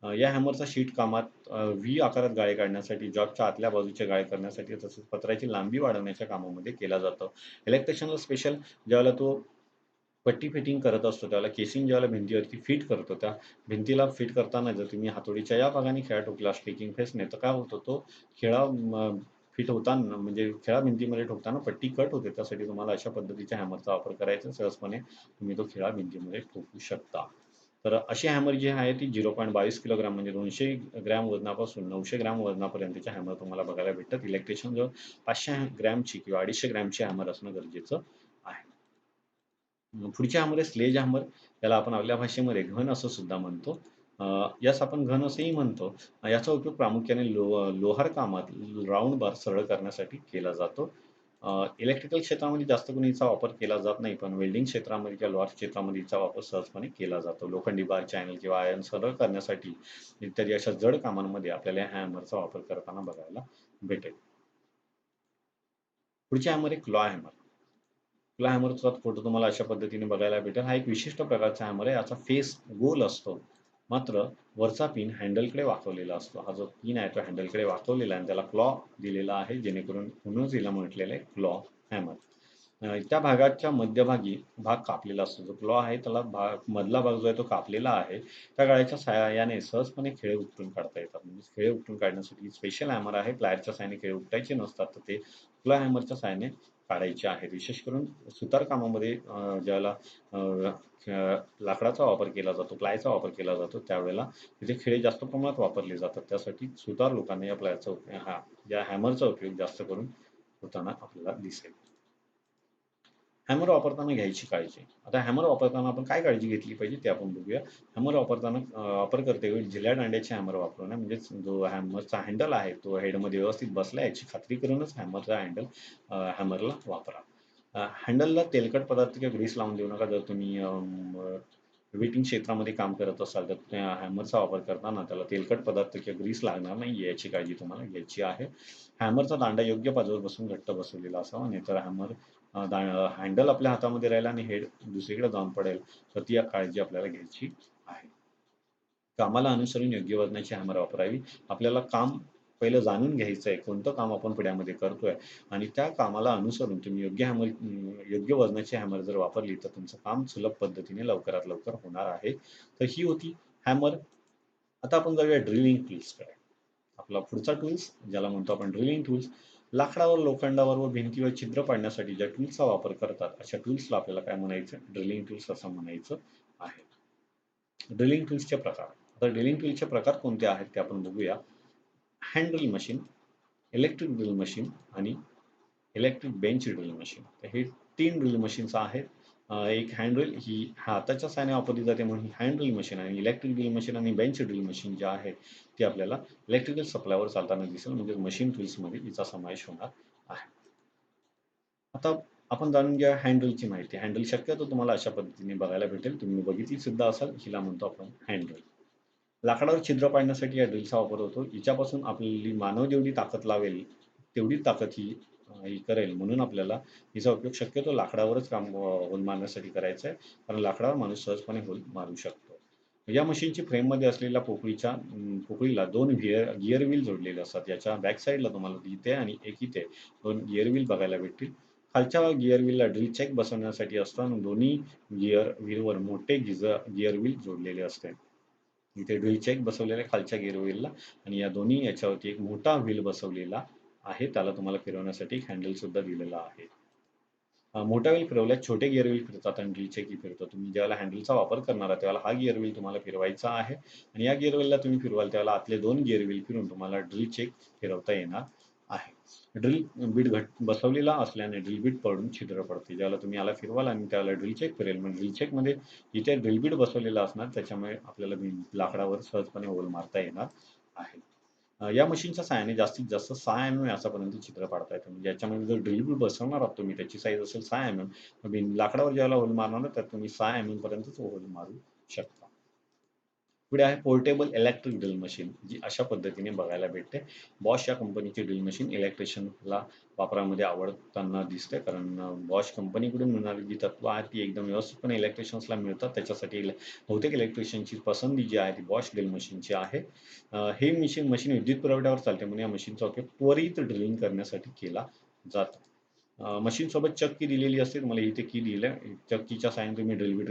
या हॅमरचा शीट कामात व्ही आकारात गाळे काढण्यासाठी, जॉबच्या आतल्या बाजूचे गाळे करण्यासाठी, तसेच पत्राची लांबी वाढवण्याच्या कामामध्ये केला जातो. इलेक्ट्रिशियनला स्पेशल ज्यावेळेला तो पट्टी फिटिंग करत असतो, त्यावेळेला केसिंग ज्यावेळेला भिंतीवरती फिट करतो, त्या भिंतीला फिट करताना जर तुम्ही हातोडीच्या या भागाने खिळा ठोकला स्टिकिंग फेसने, तर काय होतं, तो खिळा फिट होताना म्हणजे खिळा भिंतीमध्ये ठोकताना पट्टी कट होते. त्यासाठी तुम्हाला अशा पद्धतीच्या हॅमरचा वापर करायचा. सहजपणे तुम्ही तो खिळा भिंतीमध्ये ठोकू शकता. तर अशी हॅमर जी आहे ती 0.22 किलोग्राम म्हणजे 200 ग्रॅम वजनापासून 900 ग्रॅम वजनापर्यंतच्या हॅमर तुम्हाला बघायला भेटतात. इलेक्ट्रिशियन जवळ 500 ग्रॅमची किंवा 250 ग्रॅमची हॅमर असणं गरजेचं आहे. पुढची हॅमर आहे स्लेज हॅमर. याला आपण आपल्या भाषेमध्ये घन असं सुद्धा म्हणतो. यास आपण घन असंही म्हणतो. याचा उपयोग प्रामुख्याने लोहार कामात राउंड बार सरळ करण्यासाठी केला जातो. इलेक्ट्रिकल क्षेत्रामध्ये जास्त करून हिचा वापर केला जात नाही, पण वेल्डिंग क्षेत्रामध्ये किंवा लोहार क्षेत्रामध्ये हिचा वापर सहजपणे केला जातो. लोखंडी बार, चॅनल किंवा आयर्न सरळ करण्यासाठी इत्यादी अशा जड कामांमध्ये आपल्याला या हॅमरचा वापर करताना बघायला भेटेल. पुढची हॅमर आहे क्लॉ हॅमर. क्लॉ हॅमरचा फोटो तुम्हाला अशा पद्धतीने बघायला भेटेल. हा एक विशिष्ट प्रकारचा हॅमर आहे. याचा फेस गोल असतो. मात्र वरचा पिन हँडलकडे वाकवलेला असतो. हा जो पिन आहे तो हँडलकडे वाकवलेला आहे आणि त्याला क्लॉ दिलेला आहे, जेणेकरून म्हणूनच हिला म्हटलेलं आहे क्लॉ हॅमर. त्या भागाच्या मध्यभागी भाग कापलेला असतो. जो क्लॉ आहे त्याला मधला भाग जो आहे तो कापलेला आहे. त्या गाळ्याच्या सहाय्याने सहजपणे खिळे उपटून काढता येतात. म्हणजे खिळे उपटून काढण्यासाठी स्पेशल हॅमर आहे. प्लायरच्या सहाय्याने खिळे उपटायचे नसतात, तर ते क्लॉ हॅमरच्या सहाय्याने काढायचे आहेत. विशेष करून सुतार कामामध्ये ज्यावेळेला लाकडाचा वापर केला जातो, प्लायचा वापर केला जातो, त्यावेळेला तिथे खिळे जास्त प्रमाणात वापरले जातात. त्यासाठी सुतार लोकांना या हॅमरचा उपयोग जास्त करून होताना आपल्याला दिसेल. हॅमर वापरताना घ्यायची काळजी. आता हॅमर वापरताना आपण काय काळजी घेतली पाहिजे ते आपण बघूया. हॅमर वापरताना वापर करतेवेळी ढिल्या दांड्याचे हॅमर वापरू नये. म्हणजेच जो हॅमरचा हँडल आहे तो हेडमध्ये व्यवस्थित बसला याची खात्री करूनच हॅमरला वापरा. हँडलला तेलकट पदार्थ किंवा ग्रीस लावून देऊ नका. जर तुम्ही वेटिंग क्षेत्रामध्ये काम करत असाल तर त्या हॅमरचा वापर करताना त्याला तेलकट पदार्थ किंवा ग्रीस लागणार नाही याची काळजी तुम्हाला घ्यायची आहे. हॅमरचा दांडा योग्य बाजूवर बसून घट्ट बसवलेला असावा, नाहीतर हँडल आपल्या हातामध्ये राहील आणि हेड दुसरीकडे जाऊन पडेल, तर ती काळजी आपल्याला घ्यायची आहे. कामाला अनुसरून योग्य वजनाची हॅमर वापरावी. आपल्याला काम पहिलं जाणून घ्यायचं आहे, कोणतं काम आपण पुढ्यामध्ये करतोय आणि त्या कामाला अनुसरून तुम्ही योग्य वजनाची हॅमर जर वापरली, तर तुमचं काम सुलभ पद्धतीने लवकरात लवकर होणार आहे. तर ही होती हॅमर. आता आपण जाऊया ड्रिलिंग टूल्सकडे. आपला पुढचा टूल्स ज्याला म्हणतो आपण ड्रिलिंग टूल्स. लाकडावर, लोखंडावर व भिंतीवर छिद्र पाडण्यासाठी ज्या टूल्सचा वापर करतात, अशा टूल्सला आपल्याला काय म्हणायचं? ड्रिलिंग टूल्स असं म्हणायचं आहे. ड्रिलिंग टूल्सचे प्रकार. आता ड्रिलिंग टूल्सचे प्रकार कोणते आहेत ते आपण बघूया. Hand drill machine, electric drill machine आणि इलेक्ट्रिक बेंच ड्रिल मशीन. तर हे 3 ड्रिल मशीन्स आहेत. एक हँड ड्रिल ही हाताच्या सहाय्याने वापरली जाते म्हणून हँड ड्रिल मशीन, आणि इलेक्ट्रिक ड्रिल मशीन आणि बेंच ड्रिल मशीन जे आहे ती आपल्याला इलेक्ट्रिकल सप्लायवर चालताना दिसेल, म्हणजे मशीन टूल्समध्ये हिचा समावेश होणार आहे. आता आपण जाणून घ्या हँड ड्रिलची माहिती. हँड ड्रिल शक्यतो तुम्हाला अशा पद्धतीने बघायला भेटेल. तुम्ही बघितली सुद्धा असाल. हिला म्हणतो आपण हँड ड्रिल. लाकडावर छिद्र पाडण्यासाठी या ड्रिलचा वापर होतो. हिच्यापासून आपली मानव जेवढी ताकद लावेल, तेवढी ताकद ही करेल. म्हणून आपल्याला हिचा उपयोग शक्यतो लाकडावरच काम होल मारण्यासाठी करायचा आहे. कारण लाकडावर माणूस सहजपणे होल मारू शकतो. या मशीनची फ्रेममध्ये असलेल्या पोकळीला 2 गिअर व्हील जोडलेले असतात. याच्या बॅक साइडला तुम्हाला इथे आणि एक इथे 2 गिअर व्हील बघायला भेटतील. खालच्या गिअर व्हीलला ड्रिल चेक बसवण्यासाठी असतो आणि दोन्ही गिअर व्हीलवर मोठे गिअर व्हील जोडलेले असते. इथे ड्रिल चेक बसवलेला आहे खालच्या गिअर व्हीलला, आणि या दोन्ही याच्यावरती एक मोठा व्हील बसवलेला आहे. त्याला तुम्हाला फिरवण्यासाठी एक हँडल सुद्धा दिलेला आहे. मोठा व्हील फिरवल्यास छोटे गिअर व्हील फिरतात आणि ड्रिल चेकही फिरतो. तुम्ही ज्यावेळेला हँडलचा वापर करणार आहात, त्यावेळेला हा गिअर व्हील तुम्हाला फिरवायचा आहे आणि या गिअर व्हीलला तुम्ही फिरवाल त्यावेळेला आतले 2 गिअर व्हील फिरून तुम्हाला ड्रिल चेक फिरवता येणार आहे. ड्रिल बीट बसवलेला असल्याने ड्रिल बीट पडून छिद्र पडते. ज्यावेळेला तुम्ही याला फिरवाल आणि त्यावेळेला ड्रिल चेक फिरेल. मग ड्रिल चेकमध्ये इथे ड्रिल बीट बसवलेला असणार, त्याच्यामुळे आपल्याला लाकडावर सहजपणे होल मारता येणार आहे. या मशीनच्या सहाय्याने जास्तीत जास्त 6 व्यासापर्यंत चित्र काढता येतं. म्हणजे याच्यामध्ये जर ड्रिल बीट बसवणार आहात तुम्ही, त्याची साईज असेल 6 लाकडावर ज्यावेळेला होल मारणार ना, त्यात तुम्ही 6 पर्यंतच होल मारू शकता. पुढे आहे पोर्टेबल इलेक्ट्रिक ड्रिल मशीन, जी अशा पद्धतीने बघायला भेटते. बॉश या कंपनीची ड्रिल मशीन इलेक्ट्रिशियनला वापरामध्ये आवडताना दिसते. कारण बॉश कंपनीकडून मिळणारी जी तत्व आहेत ती एकदम व्यवस्थितपणे इलेक्ट्रिशियन्सला मिळतात. त्याच्यासाठी बहुतेक इलेक्ट्रिशियनची पसंती जी आहे ती बॉश ड्रिल मशीनची आहे. हे मशीन विद्युत पुरवठ्यावर चालते, म्हणून या मशीनचा उपयोग त्वरित ड्रिलिंग करण्यासाठी केला जातो. मशीन सोबत चक्की दिलेली असते. तुम्हाला इथे की दिलं चक्कीच्या साहाय्याने तुम्ही ड्रिल बीट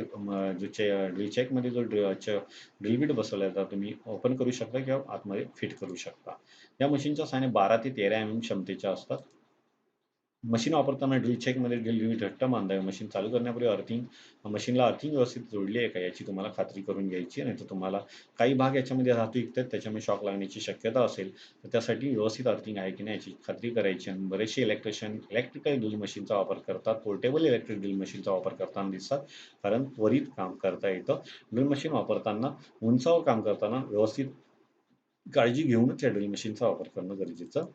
जो ड्रिल चेकमध्ये जो ड्रिल बीट बसवला आहे तुम्ही ओपन करू शकता किंवा आतमध्ये फिट करू शकता. या मशीनच्या साहाय्याने 12 ते 13 क्षमतेच्या असतात. मशीन वापरताना ड्रिल चेकमध्ये ड्रिल घट्ट बांधावे. मशीन चालू करण्यापूर्वी मशीनला अर्थिंग व्यवस्थित जोडली आहे का याची तुम्हाला खात्री करून घ्यायची आहे. नाहीतर तुम्हाला काही भाग याच्यामध्ये धातू विकतात त्याच्यामुळे शॉक लागण्याची शक्यता असेल, तर त्यासाठी व्यवस्थित अर्थिंग आहे की नाही याची खात्री करायची. आणि बरेचसे इलेक्ट्रिशियन इलेक्ट्रिकल ड्रिल मशीनचा वापर करतात. पोर्टेबल इलेक्ट्रिक ड्रिल मशीनचा वापर करताना दिसतात. कारण त्वरित काम करता येतं. ड्रिल मशीन वापरताना उंचावर काम करताना व्यवस्थित काळजी घेऊनच या ड्रिल मशीनचा वापर करणं गरजेचं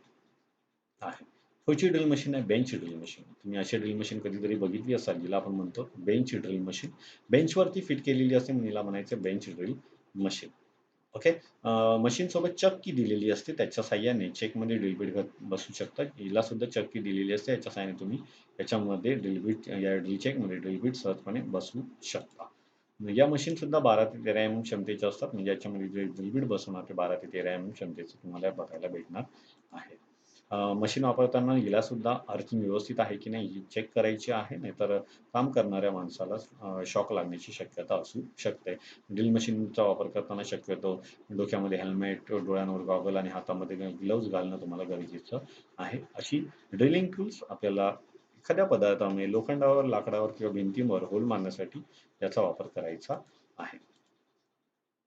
आहे. पुढची ड्रिल मशीन आहे बेंच ड्रिल मशीन. तुम्ही अशी ड्रिल मशीन कधीतरी बघितली असाल, जिला आपण म्हणतो बेंच ड्रिल मशीन. बेंचवरती फिट केलेली असते म्हणून हिला म्हणायचं बेंच ड्रिल मशीन. ओके. मशीनसोबत चक्की दिलेली असते. त्याच्या साहाय्याने चेकमध्ये ड्रिल बीट बसू शकतात. हिला सुद्धा चक्की दिलेली असते. याच्या साहाय्याने तुम्ही याच्यामध्ये या ड्रिल चेकमध्ये ड्रिल बीट सहजपणे बसवू शकता. या मशीन सुद्धा 12 ते 13 क्षमतेच्या असतात. म्हणजे याच्यामध्ये जे ड्रिल बीट बसवणार ते 12 ते 13 क्षमतेचं तुम्हाला बघायला भेटणार आहे. मशीन वापरताना हिला सुद्धा अर्थिंग व्यवस्थित आहे की नाही ही चेक करायची आहे. नाहीतर काम करणाऱ्या माणसाला शॉक लागण्याची शक्यता असू शकते. ड्रिल मशीनचा वापर करताना शक्यतो डोक्यामध्ये हेल्मेट, डोळ्यांवर गॉगल आणि हातामध्ये ग्लोव्हज घालणं तुम्हाला गरजेचं आहे. अशी ड्रिलिंग टूल्स आपल्याला एखाद्या पदार्थामध्ये लोखंडावर, लाकडावर किंवा भिंतीवर होल मारण्यासाठी याचा वापर करायचा आहे.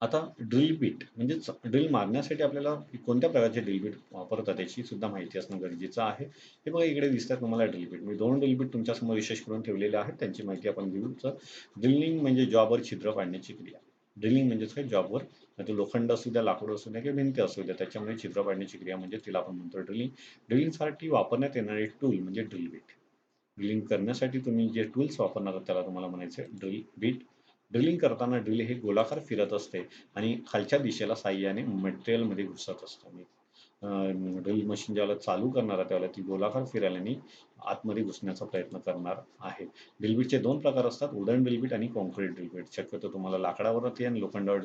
आता ड्रिल बीट म्हणजेच ड्रिल मारण्यासाठी आपल्याला कोणत्या प्रकारचे ड्रिल बीट वापरतात याची सुद्धा माहिती असणं गरजेचं आहे. हे बघा इकडे दिसतात तुम्हाला ड्रिल बीट. मी 2 ड्रिल बीट तुमच्यासमोर विशेष करून ठेवलेले आहेत. त्यांची माहिती आपण घेऊ. तर ड्रिलिंग म्हणजे जॉबवर छिद्र पाडण्याची क्रिया. ड्रिलिंग म्हणजेच काय जॉबवर ते लोखंड असू द्या, लाकूड असू द्या किंवा भिंती असू द्या त्याच्यामध्ये छिद्र पाडण्याची क्रिया म्हणजे तिला आपण म्हणतो ड्रिलिंग. ड्रिलिंगसाठी वापरण्यात येणारे टूल म्हणजे ड्रिल बीट. ड्रिलिंग करण्यासाठी तुम्ही जे टूल्स वापरणार आहात त्याला तुम्हाला म्हणायचं ड्रिल बीट. ड्रिलिंग करताना ड्रिल हे गोलाकार फिरत असते आणि खालच्या दिशेला साहाय्याने मटेरियलमध्ये घुसत असतं. ड्रिल मशीन ज्यावेळेला चालू करणार आहे त्यावेळेला ती गोलाकार फिरल्याने आतमध्ये घुसण्याचा प्रयत्न करणार आहे. ड्रिल बीटचे 2 प्रकार असतात, वुडन ड्रिल बीट आणि काँक्रीट ड्रिल बीट. शक्यतो तुम्हाला लाकडावरती आणि लोखंडावर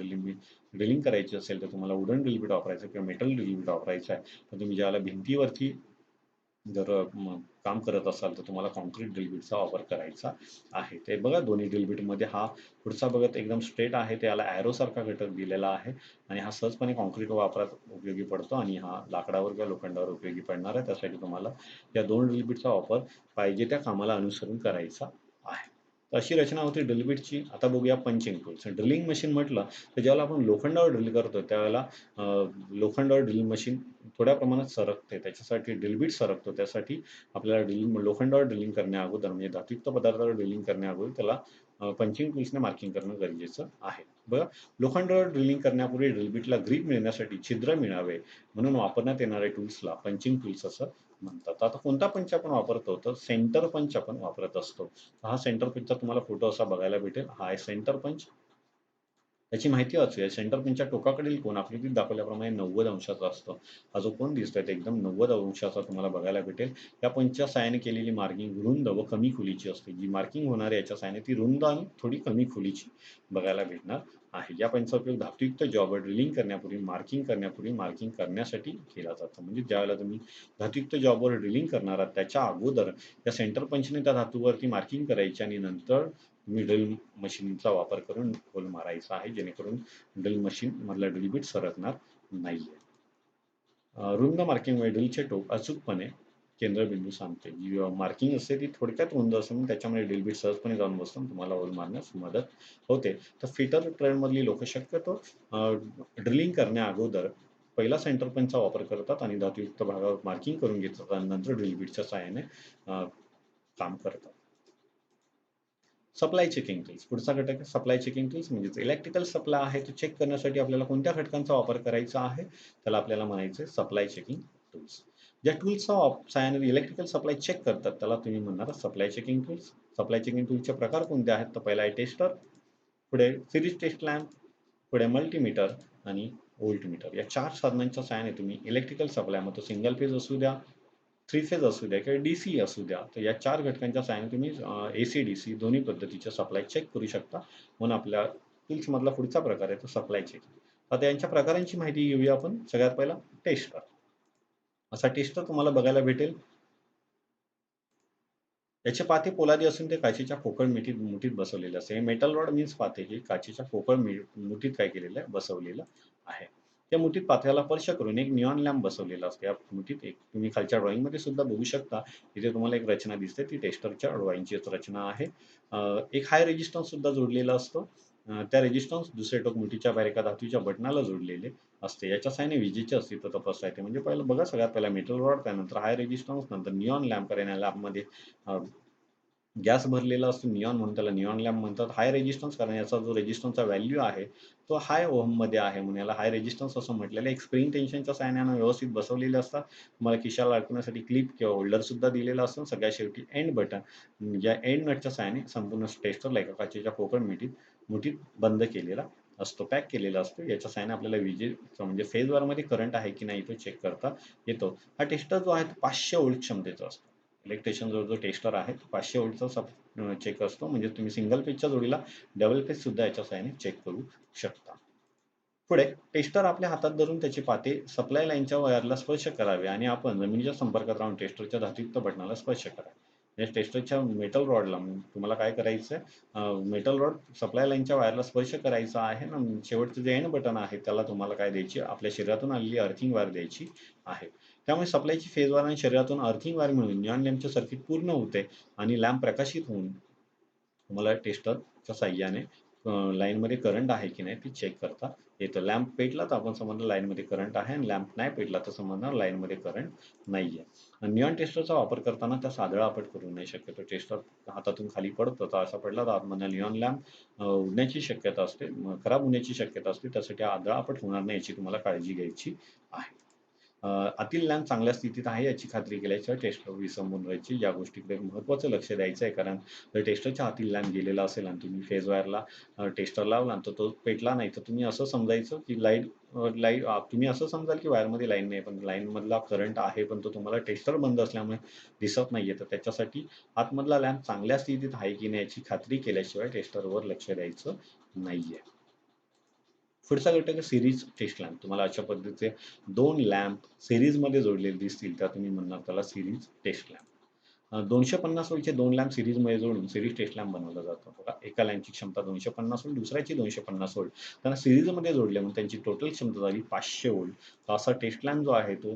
ड्रिलिंग करायची असेल तर तुम्हाला वुडन ड्रिल बीट वापरायचं किंवा मेटल ड्रिल बीट वापरायचं आहे. तर तुम्ही ज्यावेळेला भिंतीवरती जर काम करत असाल तर तुम्हाला काँक्रीट ड्रिल बीटचा वापर करायचा आहे. ते बघा दोन्ही ड्रिल बीटमध्ये हा पुढचा बघत एकदम स्ट्रेट आहे. त्याला सारखा घटक दिलेला आहे आणि हा सहजपणे काँक्रीट वापरात उपयोगी पडतो आणि हा लाकडावर किंवा लोखंडावर उपयोगी पडणार आहे. त्यासाठी तुम्हाला या 2 ड्रिल बीटचा वापर पाहिजे त्या कामाला अनुसरून करायचा आहे. तर अशी रचना होती ड्रिल बीटची. आता बघूया पंचिंग टूल्स. ड्रिलिंग मशीन म्हटलं तर ज्यावेळेला आपण लोखंडावर ड्रिल करतो त्यावेळेला लोखंडावर ड्रिल मशीन थोड्या प्रमाणात सरकते. त्याच्यासाठी ड्रिल बीट सरकतो. त्यासाठी आपल्याला लोखंडावर ड्रिलिंग करण्या अगोदर म्हणजे धातूयुक्त पदार्थावर ड्रिलिंग करण्या अगोदर त्याला पंचिंग टूल्सने मार्किंग करणं गरजेचं आहे. बघा लोखंडावर ड्रिलिंग करण्यापूर्वी ड्रिल बीटला ग्रिप मिळण्यासाठी छिद्र मिळावे म्हणून वापरण्यात येणाऱ्या टूल्सला पंचिंग टूल्स असं म्हणतात. आता कोणता पंच आपण वापरतो तर सेंटर पंच आपण वापरत असतो. हा सेंटर पंचचा तुम्हाला फोटो असा बघायला भेटेल. हा आहे सेंटर पंच. त्याची माहिती वाचूया. सेंटर पिनच्या टोकाकडील कोन आकृतीत दाखवल्याप्रमाणे 90 अंशाचा असतो. हा जो कोन दिसतोय ते एकदम 90 अंशाचा तुम्हाला बघायला भेटेल. या पंचच्या साहाय्याने केलेली मार्किंग रुंद व कमी खोलीची असते. जी मार्किंग होणार आहे याच्या साहाय्याने ती रुंद आणि थोडी कमी खोलीची बघायला भेटणार आहे. या पंचचा उपयोग धातुयुक्त जॉबवर ड्रिलिंग करण्यापूर्वी, मार्किंग करण्यासाठी केला जातो. म्हणजे ज्यावेळेला तुम्ही धातुयुक्त जॉबवर ड्रिलिंग करणार आहात त्याच्या अगोदर या सेंटर पंचने त्या धातूवरती मार्किंग करायची आणि नंतर तुम्ही ड्रिल मशीनचा वापर करून होल मारायचा आहे, जेणेकरून ड्रिल मशीन मधला ड्रिल बीट सरकणार नाहीये. रुंद मार्किंगमुळे ड्रिलचे टोक अचूकपणे केंद्रबिंदू सांगते. जी मार्किंग असते ती थोडक्यात रुंद असते, म्हणून त्याच्यामध्ये ड्रिल बीट सहजपणे जाऊन बसतो आणि तुम्हाला होल मारण्यास मदत होते. तर फिटर ट्रेडमधली लोकं शक्यतो ड्रिलिंग करण्या अगोदर पहिला सेंटर पेनचा वापर करतात आणि धातुयुक्त भागावर मार्किंग करून घेतात आणि नंतर ड्रिल बीटच्या सहाय्याने काम करतात. Supply checking tools. पुढचा घटक आहे सप्लाय चेकिंग टूल्स. म्हणजेच इलेक्ट्रिकल सप्लाय आहे तो चेक करण्यासाठी आपल्याला कोणत्या घटकांचा वापर करायचा आहे, त्याला आपल्याला म्हणायचं आहे सप्लाय चेकिंग टूल्स. ज्या टूल्सचा सहाय्याने इलेक्ट्रिकल सप्लाय चेक करतात त्याला तुम्ही म्हणणार supply checking tools. Supply checking टूल्सचे प्रकार कोणते आहेत? तर पहिला आहे टेस्टर, पुढे सिरीज टेस्ट लॅम्प, पुढे मल्टीमीटर आणि व्होल्टमीटर. या 4 साधनांच्या सहाय्याने तुम्ही इलेक्ट्रिकल सप्लाय, मग तो सिंगल फेज असू द्या, 3 फेज असू द्या किंवा डीसी असू द्या, तर या 4 घटकांच्या सहाय्याने तुम्ही एसी डीसी दोन्ही पद्धतीचे सप्लाय चेक करू शकता. म्हणून आपल्या टूल्स मधला पुढचा प्रकार आहे तो सप्लाय चेकिंग. आता यांच्या प्रकारांची माहिती घेऊया आपण. सगळ्यात पहिला टेस्टर. असा टेस्टर तुम्हाला बघायला भेटेल. याचे पाते पोलादी असून ते काचेच्या पोकळ मुठीत बसवलेले असते. मेटल रॉड मीन्स पाते हे काचेच्या पोकळ मुठीत काय केलेलं आहे? बसवलेलं आहे. त्या मुठीत पात्याला स्पर्श करून एक निऑन लॅम्प बसवलेला असतो. या मुठीत एक तुम्ही खालच्या ड्रॉइंगमध्ये सुद्धा बघू शकता. इथे तुम्हाला एक रचना दिसते ती टेस्टरच्या ड्रॉइंगचीच रचना आहे. एक हाय रेझिस्टन्स सुद्धा जोडलेला असतो. त्या रेझिस्टन्स दुसरे टोक मुठीच्या बाहेर एका धातूच्या बटनाला जोडलेले असते. याच्या सहाय्याने विजेचे अस्तित्व तपासता येते. म्हणजे पहिलं बघा सगळ्यात पहिला मेटल रॉड, त्यानंतर हाय रेझिस्टन्स, नंतर निऑन लॅम्प. कारण या लॅम्पमध्ये गॅस भरलेला असतो निऑन म्हणून त्याला निऑन लॅम्प म्हणतात. हाय रेझिस्टन्स कारण याचा जो रेझिस्टन्सचा व्हॅल्यू आहे तो हाय ओहममध्ये आहे म्हणून याला हाय रेझिस्टन्स असं म्हटलेलं आहे. एक स्प्रिंग टेन्शनच्या सहाय्याने व्यवस्थित बसवलेले असतात. तुम्हाला खिशाला अडकवण्यासाठी क्लिप किंवा होल्डर सुद्धा दिलेला असतो. सगळ्यात शेवटी एंड बटन, या एंड नटच्या सहाय्याने संपूर्ण टेस्टरला एका काचेच्या पोकळ मुठीत बंद केलेला असतो, पॅक केलेला असतो. याच्या सहाय्याने आपल्याला विजेचा म्हणजे फेज मध्ये करंट आहे की नाही तो चेक करता येतो. हा टेस्टर जो आहे तो 500 व्होल्ट क्षमतेचा असतो. इलेक्ट्रिशियन जो टेस्टर आहे तो 500 व्होल्टचा चेक असतो. म्हणजे तुम्ही सिंगल पेजच्या जोडीला डबल पेज सुद्धा याच्या सहाय्याने चेक करू शकता. पुढे टेस्टर आपल्या हातात धरून त्याचे पाते सप्लाय लाईनच्या वायरला स्पर्श करावे आणि आपण जमिनीच्या संपर्कात राहून टेस्टरच्या धातुयुक्त बटनाला स्पर्श करावे. म्हणजे टेस्टरच्या मेटल रॉडला तुम्हाला काय करायचं आहे? मेटल रॉड सप्लाय लाईनच्या वायरला स्पर्श करायचा आहे ना, शेवटचं जे एंड बटन आहे त्याला तुम्हाला काय द्यायची? आपल्या शरीरातून आलेली अर्थिंग वायर द्यायची आहे. त्यामुळे सप्लायची फेज वायर आणि शरीरातून अर्थिंग वायर मिळून निऑन लॅम्पचे सर्किट पूर्ण होते आणि लॅम्प प्रकाशित होऊन तुम्हाला टेस्टरच्या साहाय्याने लाईनमध्ये करंट आहे की नाही ते चेक करता येतं. लॅम्प पेटला तर आपण समजलं लाईनमध्ये करंट आहे आणि लॅम्प नाही पेटला तर समजणार लाईनमध्ये करंट नाही आहे. निऑन टेस्टरचा वापर करताना त्या सादळा आपट करू नये. शक्यतो टेस्टर हातातून खाली पडतो तर असा पडला तर आतमध्ये निऑन लॅम्प उडण्याची शक्यता असते, खराब होण्याची शक्यता असते. त्यासाठी आदळ आपट होणार नाही याची तुम्हाला काळजी घ्यायची आहे. आतील लॅम्प चांगल्या स्थितीत आहे याची खात्री केल्याशिवाय टेस्टर विसंबून राहायची. या गोष्टीकडे महत्त्वाचं लक्ष द्यायचं आहे. कारण जर टेस्टरच्या आतील लॅम्प गेलेला असेल आणि तुम्ही फेज वायरला टेस्टर लावला तर तो पेटला नाही तर तुम्ही असं समजायचं की तुम्ही असं समजाल की वायरमध्ये लाईन नाही, पण लाईनमधला करंट आहे पण तो तुम्हाला टेस्टर बंद असल्यामुळे दिसत नाहीये. तर त्याच्यासाठी आतमधला लॅम्प चांगल्या स्थितीत आहे की नाही याची खात्री केल्याशिवाय टेस्टरवर लक्ष द्यायचं नाहीये. पुढचा घटक आहे सिरीज टेस्ट लॅम्प. तुम्हाला अशा पद्धतीचे 2 लॅम्प सिरीजमध्ये जोडलेले दिसतील तर तुम्ही म्हणणार त्याला सिरीज टेस्ट लॅम्प. 250 व्होल्टचे 2 लॅम्प सिरीजमध्ये जोडून सिरीज टेस्ट लॅम्प बनवला जातो. बघा एका लॅम्पची क्षमता 250 व्होल्ट, दुसऱ्याची 250 व्होल्ट. त्यांना सिरीजमध्ये जोडले म्हणून त्यांची टोटल क्षमता झाली 500 व्होल्ट. तर असा टेस्ट लॅम्प जो आहे तो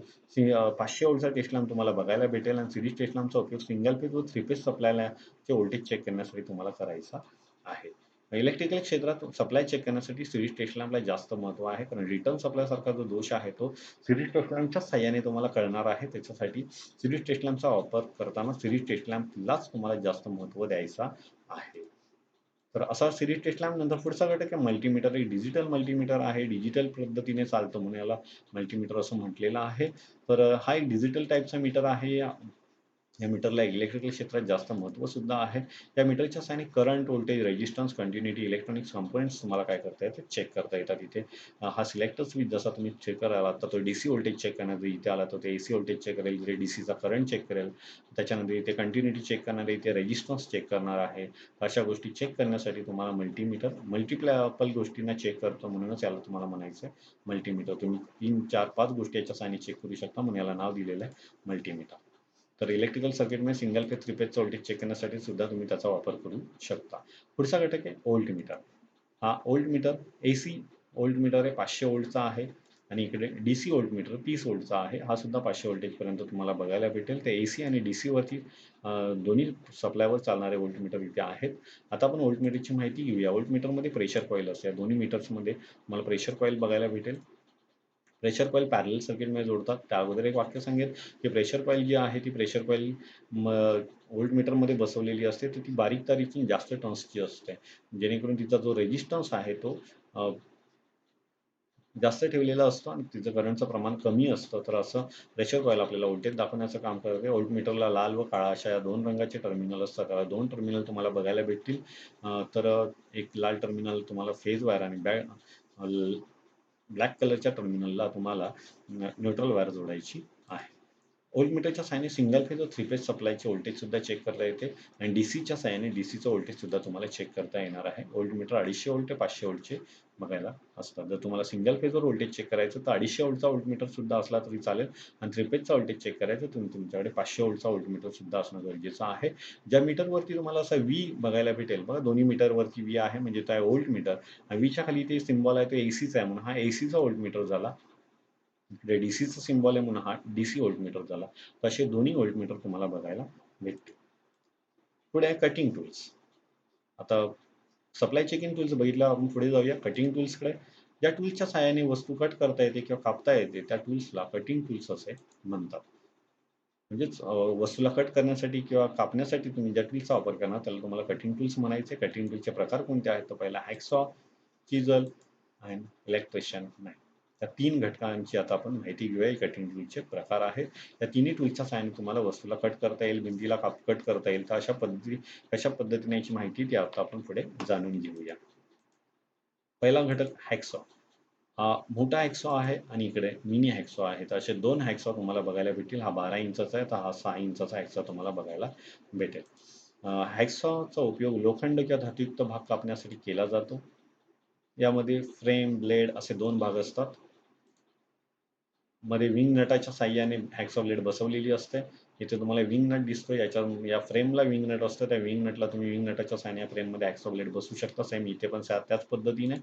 500 व्होल्टचा टेस्ट लॅम्प तुम्हाला बघायला भेटेल आणि सिरीज टेस्ट लॅम्पचा उपयोग सिंगल फेज व 3 फेज सप्लायचे व्होल्टेज चेक करण्यासाठी तुम्हाला करायचा आहे. इलेक्ट्रिकल क्षेत्रात सप्लाय चेक करण्यासाठी सिरीज टेस्ट लॅम्पला जास्त महत्त्व आहे. कारण रिटर्न सप्लाय सारखा जो दोष आहे तो सिरीज टेस्ट लॅम्पच्या साहाय्याने तुम्हाला कळणार आहे. त्याच्यासाठी सिरीज टेस्ट लॅम्पचा वापर करताना सिरीज टेस्ट लॅम्पलाच तुम्हाला जास्त महत्त्व द्यायचा आहे. तर असा सिरीज टेस्ट लॅम्प नंतर पुढचा घटक आहे मल्टीमीटर. एक डिजिटल मल्टीमीटर आहे. डिजिटल पद्धतीने चालतं म्हणून याला मल्टीमीटर असं म्हटलेलं आहे. तर हा एक डिजिटल टाईपचा मीटर आहे. या मीटरला इलेक्ट्रिकल क्षेत्रात जास्त महत्त्व सुद्धा आहे. या मीटरच्या सहाय्याने current, voltage, resistance, continuity, electronics components तुम्हाला काय करता येते? चेक करता येतात. इथे हा सिलेक्टर स्विच जसा तुम्ही चेक कराल तर तो डीसी व्होल्टेज चेक करणार, इथे आला तर ते एसी व्होल्टेज चेक करेल, इथे डीसीचा करंट चेक करेल, त्याच्यानंतर इथे कंटिन्युटी चेक करणार आहे, इथे रेझिस्टन्स चेक करणार आहे. अशा गोष्टी चेक करण्यासाठी तुम्हाला मल्टीमीटर मल्टिपल गोष्टींना चेक करतो म्हणूनच याला तुम्हाला म्हणायचं आहे मल्टीमीटर. तुम्ही 3, 4, 5 गोष्टी याच्या सहाय्याने चेक करू शकता म्हणून याला नाव दिलेलं आहे मल्टीमीटर. तर इलेक्ट्रिकल सर्किटमध्ये सिंगल फेज, 3 फेजचा व्होल्टेज चेक करण्यासाठी सुद्धा तुम्ही त्याचा वापर करू शकता. पुढचा घटक आहे व्होल्टमीटर. हा व्होल्टमीटर एसी व्होल्टमीटर आहे, 500 व्होल्टचा आहे. आणि इकडे DC व्होल्टमीटर 30 व्होल्टचा आहे. हा सुद्धा 500 व्होल्टेजपर्यंत तुम्हाला बघायला भेटेल. ते AC आणि DC वरती दोन्ही सप्लायवर चालणारे व्होल्टमीटर इथे आहेत. आता आपण व्होल्टमीटरची माहिती घेऊया. व्होल्टमीटरमध्ये प्रेशर कॉईल असते. या दोन्ही मीटर्समध्ये तुम्हाला प्रेशर कॉईल बघायला भेटेल. प्रेशर कॉईल पॅरलल सर्किटमध्ये जोडतात. त्या अगोदर एक वाक्य सांगेल की प्रेशर कॉईल जी आहे ती प्रेशर कॉईल व्होल्टमीटरमध्ये बसवलेली असते, तर ती बारीक तारीची जास्त टर्न्सची असते, जेणेकरून तिचा जो रेजिस्टन्स आहे तो जास्त ठेवलेला असतो आणि तिचं करंटचं प्रमाण कमी असतं. तर असं प्रेशर कॉईल आपल्याला व्होल्टेज दाखवण्याचं काम करते. व्होल्टमीटरला लाल व काळा अशा या 2 रंगाचे टर्मिनल असतात. त्याला 2 टर्मिनल तुम्हाला बघायला भेटतील. तर एक लाल टर्मिनल तुम्हाला फेज वायर आणि ब्लॅक कलरच्या टर्मिनलला तुम्हाला न्यूट्रल वायर जोडायची आहे. व्होल्टमीटरच्या साहाय्याने सिंगल फेज व 3 फेज सप्लायचे व्होल्टेज सुद्धा चेक करता येते आणि डीसीच्या साहाय्याने डीसीचं व्होल्टेज सुद्धा तुम्हाला चेक करता येणार आहे. व्होल्टमीटर 250 व्होल्ट ते 500 व्होल्टचे बघायला असतात. जर तुम्हाला सिंगल फेजवर व्होल्टेज चेक करायचं तर 250 व्होल्टचा व्होल्टमीटर सुद्धा असला तरी चालेल आणि 3 फेजचा व्होल्टेज चेक करायचं तर तुमच्याकडे 500 व्होल्टचा व्होल्टमीटर सुद्धा असणं गरजेचं आहे. ज्या मीटरवरती तुम्हाला असा व्ही बघायला भेटेल बघा, दोन्ही मीटरवरती व्ही आहे म्हणजे तो आहे व्होल्टमीटर आणि व्हीच्या खाली ते सिम्बॉल आहे तो एसीचा आहे म्हणून हा एसीचा व्होल्टमीटर झाला. इकडे डीसीचा सिम्बॉल आहे म्हणून हा डीसी व्होल्टमीटर झाला. तसे दोन्ही व्होल्टमीटर तुम्हाला बघायला भेटतील. पुढे आहे कटिंग टूल्स. आता सप्लाय चेकिंग टूल्स बघितलं, आपण पुढे जाऊया कटिंग टूल्सकडे. ज्या टूल्सच्या सहाय्याने वस्तू कट करता येते किंवा कापता येते त्या टूल्सला कटिंग टूल्स असे म्हणतात. म्हणजेच वस्तूला कट करण्यासाठी किंवा कापण्यासाठी तुम्ही ज्या टूल्सचा वापर करणार त्याला तुम्हाला कटिंग टूल्स म्हणायचे. कटिंग टूलचे प्रकार कोणते आहेत तर पहिला हॅकसॉ, चिजल आणि इलेक्ट्रिशियन नाईफ. त्या 3 घटकांची आता आपण माहिती घेऊया. कटिंग टूलचे प्रकार आहेत. या तिन्ही टूल्सच्या सहाय्याने तुम्हाला वस्तूला कट करता येईल, भिंतीला कट करता येईल. तर कशा पद्धतीने याची माहिती ती आता आपण पुढे जाणून घेऊया. पहिला घटक हॅकसॉ. हा मोठा हॅकसॉ आहे आणि इकडे मिनी हॅकसॉ आहे. तर असे 2 हॅकसॉ तुम्हाला बघायला भेटतील. हा 12 इंचाचा आहे तर हा 6 इंचाचा हॅकसॉ तुम्हाला बघायला भेटेल. हॅकसॉचा उपयोग लोखंड किंवा धातुयुक्त भाग कापण्यासाठी केला जातो. यामध्ये फ्रेम, ब्लेड असे 2 भाग असतात. मध्ये विंग नटाच्या साहाय्याने हॅकसॉ ब्लेड बसवलेली असते. इथे तुम्हाला विंग नट दिसतो. या फ्रेमला विंग नट असतं. त्या विंग नटला तुम्ही विंग नटाच्या साहाय्याने फ्रेममध्ये हॅकसॉ ब्लेड बसवू शकता. सेम इथे पण त्याच पद्धतीने.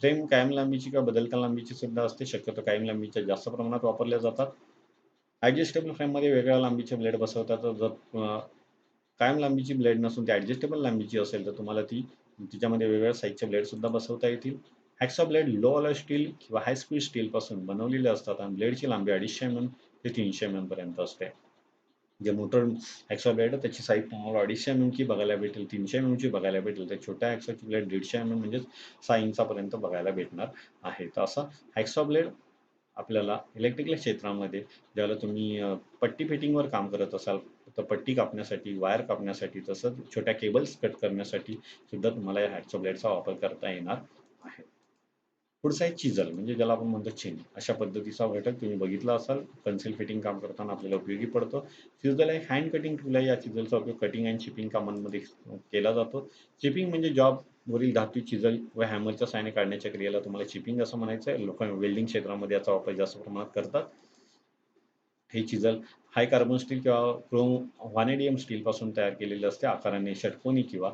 फ्रेम कायम लांबीची किंवा बदलत्या लांबीची सुद्धा असते. शक्यतो कायम लांबीच्या जास्त प्रमाणात वापरल्या जातात. ॲडजस्टेबल फ्रेममध्ये वेगळ्या लांबीचे ब्लेड बसवतात. जर कायम लांबीची ब्लेड नसून ती ॲडजस्टेबल लांबीची असेल तर तुम्हाला तिच्यामध्ये वेगवेगळ्या साईजचे ब्लेड सुद्धा बसवता येतील. हॅकसॉ ब्लेड लो अलॉय स्टील किंवा हाय स्पीड स्टीलपासून बनवलेले असतात आणि ब्लेडची लांबी 250 mm ते 300 mm पर्यंत असते. जे मोटर हॅकसॉ ब्लेड आहे त्याची साईज तुम्हाला 250 mm ची बघायला भेटेल, 300 mm ची बघायला भेटेल. तर छोट्या हॅकसॉची ब्लेड 150 mm म्हणजेच 6 इंचापर्यंत बघायला भेटणार आहे. तर असा हॅकसॉ ब्लेड आपल्याला इलेक्ट्रिकल क्षेत्रामध्ये ज्यावेळेला तुम्ही पट्टी फिटिंगवर काम करत असाल तर पट्टी कापण्यासाठी, वायर कापण्यासाठी तसंच छोट्या केबल्स कट करण्यासाठी सुद्धा तुम्हाला या हॅकसॉ ब्लेडचा वापर करता येणार आहे. पुढचा आहे चिजल म्हणजे ज्याला आपण म्हणतो चेनी. अशा पद्धतीचा घटक तुम्ही बघितला असाल. पेन्सिल फिटिंग काम करताना आपल्याला उपयोगी पडतो. चिजल एक हँड कटिंग टूल आहे. या चिजलचा उपयोग कटिंग आणि चिपिंग कामांमध्ये केला जातो. चिपिंग म्हणजे जॉबवरील धातू चिजल व हॅमरच्या सहाय्याने काढण्याच्या क्रियेला तुम्हाला चिपिंग असं म्हणायचं आहे. लोक वेल्डिंग क्षेत्रामध्ये याचा वापर जास्त प्रमाणात करतात. हे चिजल हाय कार्बन स्टील किंवा क्रोम व्हॅनेडियम स्टीलपासून तयार केलेले असते. आकाराने षटकोनी किंवा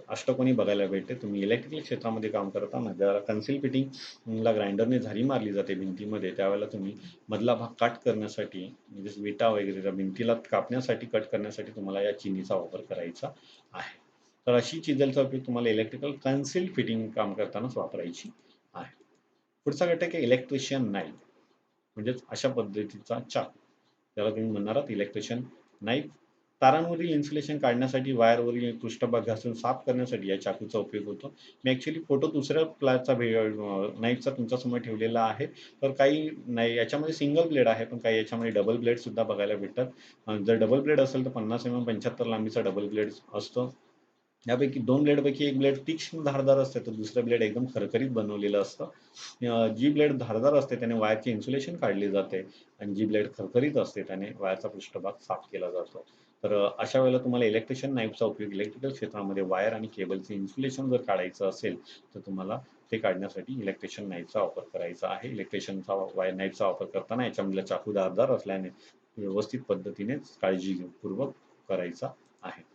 अष्टकोनी बघायला भेटते. तुम्ही इलेक्ट्रिकल क्षेत्रामध्ये काम करताना ज्यावेळेला कन्सिल फिटिंगला ग्राइंडरने झारी मारली जाते भिंतीमध्ये त्यावेळेला तुम्ही मधला भाग कट करण्यासाठी म्हणजे विटा वगैरे भिंतीला कापण्यासाठी कट करण्यासाठी तुम्हाला या चिनीचा वापर करायचा आहे. तर अशी चिजलचा उपयोग तुम्हाला इलेक्ट्रिकल कन्सिल फिटिंग काम करतानाच वापरायची आहे. पुढचा घटक आहे इलेक्ट्रिशियन नाईफ म्हणजेच अशा पद्धतीचा चाकू. त्याला तुम्ही म्हणणार आहात इलेक्ट्रिशियन नाईफ. तारांवरील इन्सुलेशन काढण्यासाठी वायरवरील पृष्ठभाग घासून साफ करण्यासाठी या चाकूचा उपयोग होतो. मी ॲक्च्युअली फोटो दुसऱ्या नाईफचा तुमच्यासमोर ठेवलेला आहे. तर काही नाही याच्यामध्ये सिंगल ब्लेड आहे पण काही याच्यामध्ये डबल ब्लेड सुद्धा बघायला भेटतात. जर डबल ब्लेड असेल तर 50 mm 75 लांबीचा डबल ब्लेड असतो. यापैकी 2 ब्लेडपैकी एक ब्लेड तीक्ष्ण धारदार असते तर दुसरं ब्लेड एकदम खरखरीत बनवलेलं असतं. जी ब्लेड धारदार असते त्याने वायरचे इन्सुलेशन काढले जाते आणि जी ब्लेड खरखरीत असते त्याने वायरचा पृष्ठभाग साफ केला जातो. तर अशा वेळेला तुम्हाला इलेक्ट्रिशियन नाईफचा उपयोग इलेक्ट्रिकल क्षेत्रामध्ये वायर आणि केबलचे इन्सुलेशन जर काढायचं असेल तर तुम्हाला ते काढण्यासाठी इलेक्ट्रिशियन नाईफचा वापर करायचा आहे. इलेक्ट्रिशियनचा वायर नाईफचा वापर करताना याच्यामधला चाकू धारदार असल्याने व्यवस्थित पद्धतीने काळजीपूर्वक करायचा आहे.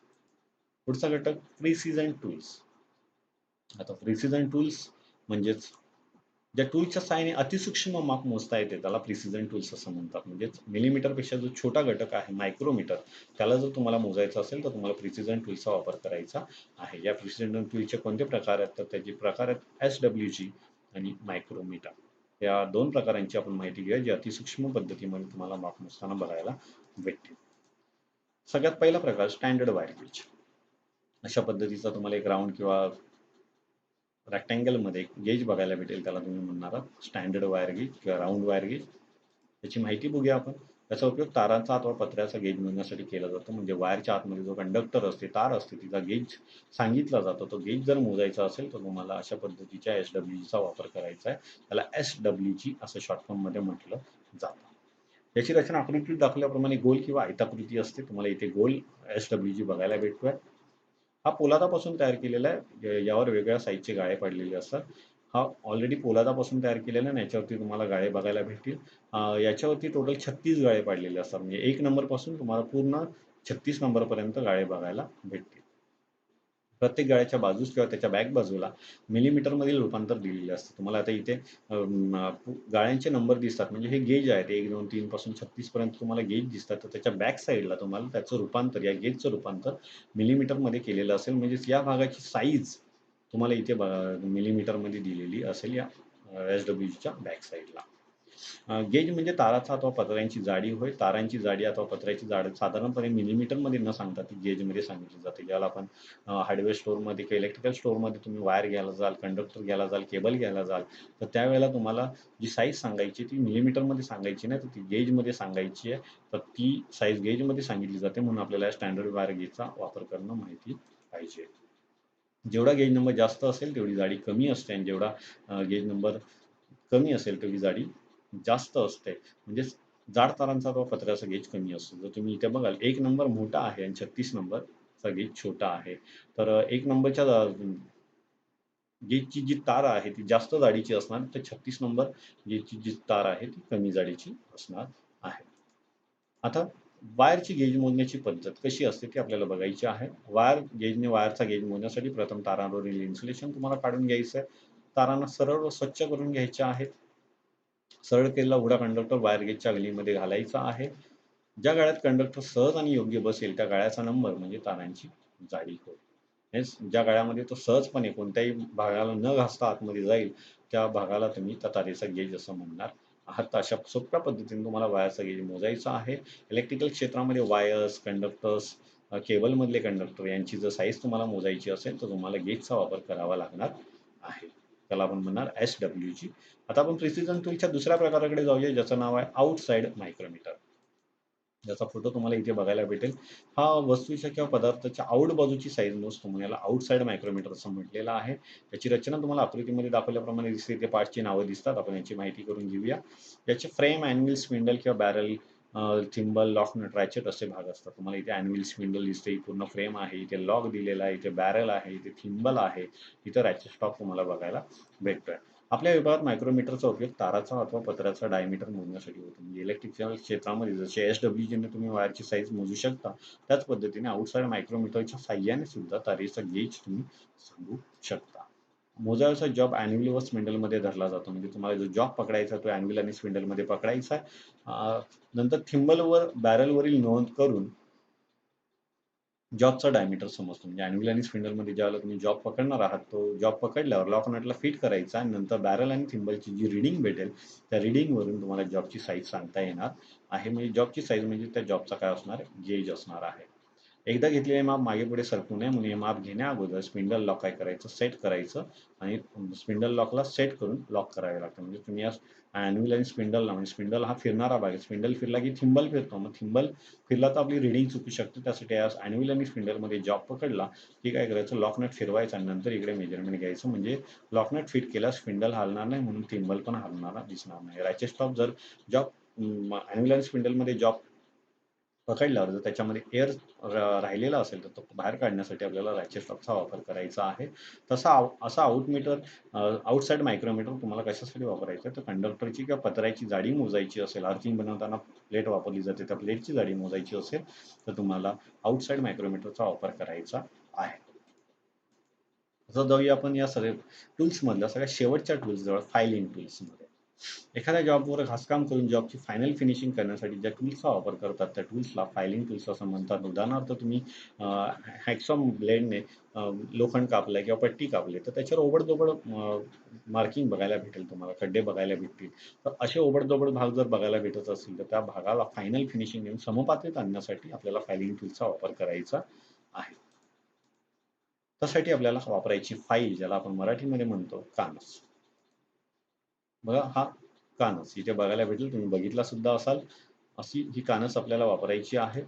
पुढचा घटक प्रिसिजन टूल्स. आता प्रिसिजन टूल्स म्हणजेच ज्या टूलच्या सहाय्याने अतिसूक्ष्म माप मोजता येते त्याला प्रिसिजन टूल्स असं म्हणतात. म्हणजेच मिलीमीटरपेक्षा जो छोटा घटक आहे मायक्रोमीटर, त्याला जर तुम्हाला मोजायचं असेल तर तुम्हाला प्रिसिजन टूल्सचा वापर करायचा आहे. या प्रिसिजन टूलचे कोणते प्रकार आहेत तर त्याचे प्रकार आहेत SWG आणि मायक्रोमीटर. या दोन प्रकारांची आपण माहिती घेऊया जी अतिसूक्ष्म पद्धतीमध्ये तुम्हाला माप मोजताना बघायला भेटतील. सगळ्यात पहिला प्रकार स्टँडर्ड वायर गेज. अशा पद्धतीचा तुम्हाला एक राऊंड किंवा रेक्टँगलमध्ये एक गेज बघायला भेटेल, त्याला तुम्ही म्हणणार आहात स्टँडर्ड वायर गेज किंवा राऊंड वायर गेज. त्याची माहिती बघूया आपण. त्याचा उपयोग तारांचा अथवा पत्र्याचा गेज मोजण्यासाठी केला जातो. म्हणजे वायरच्या आतमध्ये जो कंडक्टर असते, तार असते, तिचा गेज सांगितला जातो. तो गेज जर मोजायचा असेल तर तुम्हाला अशा पद्धतीच्या SWGचा वापर करायचा आहे. त्याला SWG असं शॉर्ट फॉर्ममध्ये म्हटलं जातं. याची रचना आकृतीत दाखवल्याप्रमाणे गोल किंवा आयताकृती असते. तुम्हाला इथे गोल SWG बघायला भेटतोय. हा पोलादापासून तयार केलेला आहे. यावर वेगवेगळ्या साईजचे गाळे पडलेले असतात. हा ऑलरेडी पोलादापासून तयार केलेला आहे आणि याच्यावरती तुम्हाला गाळे बघायला भेटतील. याच्यावरती टोटल 36 गाळे पडलेले असतात. म्हणजे 1 नंबरपासून तुम्हाला पूर्ण 36 नंबरपर्यंत गाळे बघायला भेटतील. प्रत्येक गाळ्याच्या बाजूस किंवा त्याच्या बॅक बाजूला मिलीमीटरमधील रूपांतर दिलेले असते. तुम्हाला आता इथे गाळ्यांचे नंबर दिसतात. म्हणजे हे गेज आहेत. 1, 2, 3 पासून 36 पर्यंत तुम्हाला गेज दिसतात. तर त्याच्या बॅक साईडला तुम्हाला त्याचं रूपांतर, या गेजचं रूपांतर मिलीमीटरमध्ये केलेलं असेल. म्हणजेच या भागाची साईज तुम्हाला इथे मिलीमीटरमध्ये दिलेली असेल या SWGच्या बॅक साईडला. गेज म्हणजे ताराचा अथवा पत्र्यांची जाडी होय. तारांची जाडी अथवा पत्र्याची जाडी साधारणपणे मिलीमीटरमध्ये न सांगता ती गेजमध्ये सांगितली जाते. ज्याला आपण हार्डवेअर स्टोअरमध्ये किंवा इलेक्ट्रिकल स्टोअरमध्ये तुम्ही वायर घ्यायला जाल, कंडक्टर घ्यायला जाल, केबल घ्यायला जाल, तर त्यावेळेला तुम्हाला जी साईज सांगायची ती मिलीमीटरमध्ये सांगायची नाही, तर ती गेजमध्ये सांगायची आहे. तर ती साईज गेजमध्ये सांगितली जाते. म्हणून आपल्याला स्टँडर्ड वायर गेजचा वापर करणं माहिती पाहिजे. जेवढा गेज नंबर जास्त असेल तेवढी जाडी कमी असते आणि जेवढा गेज नंबर कमी असेल तेवढी जाडी जास्त असते. म्हणजेच जाड तारांचा अथवा पत्र्याचा गेज कमी असतो. जर तुम्ही इथे बघाल 1 नंबर मोठा आहे आणि 36 नंबरचा गेज छोटा आहे. तर 1 नंबरच्या गेजची जी तार आहे ती जास्त जाडीची असणार, तर 36 नंबर गेजची जी तार आहे ती कमी जाडीची असणार आहे. आता वायरची गेज मोजण्याची पद्धत कशी असते ती आपल्याला बघायची आहे. वायरचा गेज मोजण्यासाठी प्रथम तारांवरील इन्सुलेशन तुम्हाला काढून घ्यायचं आहे. तारांना सरळ व स्वच्छ करून घ्यायच्या आहेत. सरळ केलेला उघडा कंडक्टर वायर गेजच्या गलीमध्ये घालायचा आहे. ज्या गाळ्यात कंडक्टर सहज आणि योग्य बसेल त्या गाळ्याचा नंबर म्हणजे तारांची जाडी होय. ज्या गाळ्यामध्ये तो सहजपणे कोणत्याही भागाला न घासता आतमध्ये जाईल त्या भागाला तुम्ही त्या तारेचा गेज असं म्हणणार आहात. तर अशा सोप्या पद्धतीने तुम्हाला वायरचा गेज मोजायचा आहे. इलेक्ट्रिकल क्षेत्रामध्ये वायर्स, कंडक्टर्स, केबलमधले कंडक्टर यांची जर साईज तुम्हाला मोजायची असेल तर तुम्हाला गेजचा वापर करावा लागणार आहे. त्याला आपण म्हणणार SWG. आता आपण प्रिसिजन टूलच्या दुसऱ्या प्रकाराकडे जाऊया ज्याचं नाव आहे आउटसाइड मायक्रोमीटर. ज्याचा फोटो तुम्हाला इथे बघायला भेटेल. हा वस्तूच्या किंवा पदार्थाच्या आउट बाजूची साईज मोजतो म्हणून याला आउटसाइड मायक्रोमीटर असं म्हटलेलं आहे. याची रचना तुम्हाला आकृतीमध्ये दाखवल्याप्रमाणे दिसते. इथे पार्टची नावं दिसतात. आपण याची माहिती करून घेऊया. याचे फ्रेम, अॅन्व्हिल, स्पिंडल किंवा बॅरल, थिंबल, लॉक, नट, रॅचेट असे भाग असतात. तुम्हाला इथे अॅन्व्हिल, स्पिंडल दिसते. ही पूर्ण फ्रेम आहे. इथे लॉक दिलेला आहे. इथे बॅरल आहे. इथे थिंबल आहे. इथे रॅचेट स्टॉक तुम्हाला बघायला भेटतोय. आपल्या विभागात मायक्रोमीटरचा उपयोग ताराचा अथवा पत्र्याचा डायमीटर मोजण्यासाठी होतो. म्हणजे इलेक्ट्रिकल क्षेत्रामध्ये जसे SWG ने तुम्ही वायरची साईज मोजू शकता, त्याच पद्धतीने आउटसाइड मायक्रोमीटरच्या साहाय्याने सुद्धा तारेचा गेज तुम्ही सांगू शकता. मोजायचा जॉब अॅन्व्हिल व स्पिंडलमध्ये धरला जातो. म्हणजे तुम्हाला जो जॉब पकडायचा तो अॅन्व्हिल आणि स्पिंडलमध्ये पकडायचा आहे. नंतर थिंबलवर बॅरलवरील नोंद करून जॉबचा डायमीटर समजतो. म्हणजे अॅन्व्हिल आणि स्पिंडलमध्ये ज्यावेळेला तुम्ही जॉब पकडणार आहात, तो जॉब पकडल्यावर लॉक नटला फिट करायचा आणि नंतर बॅरल आणि थिंबलची जी रीडिंग भेटेल, त्या रीडिंगवरून तुम्हाला जॉबची साईज सांगता येणार आहे. म्हणजे जॉबची साईज म्हणजे त्या जॉबचा काय असणार आहे? गेज असणार आहे. एकदा घेतलेले माप मागे पुढे सरकू नये म्हणून हे माप घेण्याअगोदर स्पिंडल लॉक काय करायचं? सेट करायचं आणि स्पिंडल लॉकला सेट करून लॉक करावे लागतं. म्हणजे तुम्ही या अॅन्व्हिल आणि स्पिंडलला म्हणजे स्पिंडल हा फिरणारा भाग आहे. स्पिंडल फिरला की थिंबल फिरतो. मग थिंबल फिरला तर आपली रीडिंग चुकू शकते. त्यासाठी या अॅन्व्हिल आणि स्पिंडलमध्ये जॉब पकडला की काय करायचं? लॉक नट फिरवायचं आणि नंतर इकडे मेजरमेंट घ्यायचं. म्हणजे लॉक नट फिट केल्यास स्पिंडल हलणार नाही म्हणून थिंबल पण हलणारा दिसणार नाही. रॅचेट स्टॉप जर जॉब अॅन्व्हिल आणि स्पिंडलमध्ये जॉब पकडल्यावर जर त्याच्यामध्ये एअर राहिलेला असेल तर तो बाहेर काढण्यासाठी आपल्याला रॅचेट स्टॉकचा वापर करायचा आहे. असा आउटसाइड मायक्रोमीटर तुम्हाला कशासाठी वापरायचं आहे? तर कंडक्टरची किंवा पत्र्याची जाडी मोजायची असेल, अर्थिंग बनवताना प्लेट वापरली जाते, त्या प्लेटची जाडी मोजायची असेल तर तुम्हाला आउटसाइड मायक्रोमीटरचा वापर करायचा आहे. आता जाऊया आपण या सगळ्या टूल्समधल्या सगळ्या शेवटच्या टूल्सजवळ, फायलिंग टूल्समध्ये. एखाद्या जॉबवर घासकाम करून जॉबची फायनल फिनिशिंग करण्यासाठी ज्या टूल्सचा वापर करतात, त्या टूल्सला फायलिंग टूल्स असं म्हणतात. उदाहरणार्थ तुम्ही हॅक्सॉ ब्लेडने लोखंड कापलंय किंवा पट्टी कापली, तर त्याच्यावर ओबडधोबड मार्किंग बघायला भेटेल तुम्हाला, खड्डे बघायला भेटतील. तर असे ओबडधोबड भाग जर बघायला भेटत असतील, तर त्या भागाला फायनल फिनिशिंग देऊन समपात्रित आणण्यासाठी आपल्याला फायलिंग टूल्सचा वापर करायचा आहे. त्यासाठी आपल्याला वापरायची फाईल, ज्याला आपण मराठीमध्ये म्हणतो कानस. बघा हा कानस इथे बघायला भेटेल, तुम्ही बघितला सुद्धा असाल. अशी ही कानस आपल्याला वापरायची आहे.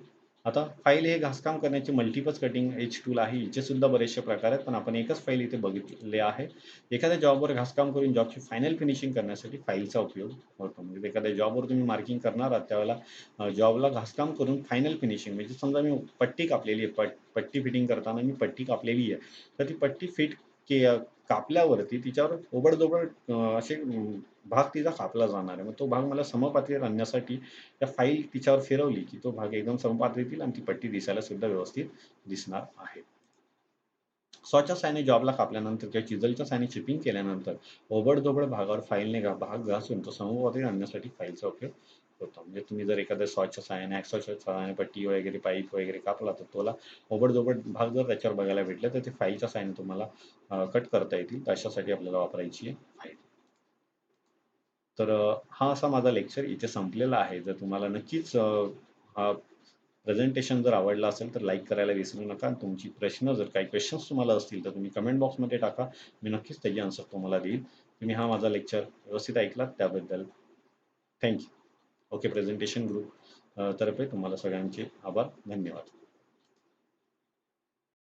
आता फाईल हे घासकाम करण्याचे मल्टिपल कटिंग एज टूल आहे. हिचे सुद्धा बरेचसे प्रकार आहेत, पण आपण एकच फाईल इथे बघितले आहे. एखाद्या जॉबवर घासकाम करून जॉबची फायनल फिनिशिंग करण्यासाठी फाईलचा उपयोग होतो. म्हणजे एखाद्या जॉबवर तुम्ही मार्किंग करणार आहात, त्यावेळेला जॉबला घासकाम करून फायनल फिनिशिंग, म्हणजे समजा मी पट्टी कापलेली आहे, पट्टी फिटिंग करताना मी पट्टी कापलेली आहे, तर ती पट्टी कापल्यावरती तिच्यावर ओबडधोबड असे भाग तिचा कापला जाणार आहे. मग तो भाग मला समपात्रित आणण्यासाठी त्या फाईल तिच्यावर फिरवली, की तो भाग एकदम समपात्रित येईल आणि ती पट्टी दिसायला सुद्धा व्यवस्थित दिसणार आहे. सॉच्या साहाय्याने जॉबला कापल्यानंतर किंवा चिजलच्या साहाय्याने चिपिंग केल्यानंतर ओबडधोबड भागावर फाईलने भाग घासून तो समपात्रित आणण्यासाठी फाईलचा उपयोग होतो. म्हणजे तुम्ही जर एखाद्या सॉच्या साहाय्याने, हॅक्सॉच्या सहाय्याने पट्टी वगैरे, पाईप वगैरे कापला, तर त्याला ओबडधोबड भाग जर त्याच्यावर बघायला भेटले, तर ते फाईलच्या साहाय्याने तुम्हाला कट करता येतील. तर अशासाठी आपल्याला वापरायची आहे फाईल. तर हा असा माझा लेक्चर इथे संपलेला आहे. जर तुम्हाला नक्कीच हा प्रेझेंटेशन जर आवडला असेल, तर लाईक करायला विसरू नका. आणि तुमची प्रश्न, जर काही क्वेश्चन्स तुम्हाला असतील, तर तुम्ही कमेंट बॉक्समध्ये टाका. मी नक्कीच त्याची आन्सर तुम्हाला देईल. तुम्ही हा माझा लेक्चर व्यवस्थित ऐकलात त्याबद्दल thank you. Okay presentation group तर्फे तुम्हाला सगळ्यांचे आभार. धन्यवाद.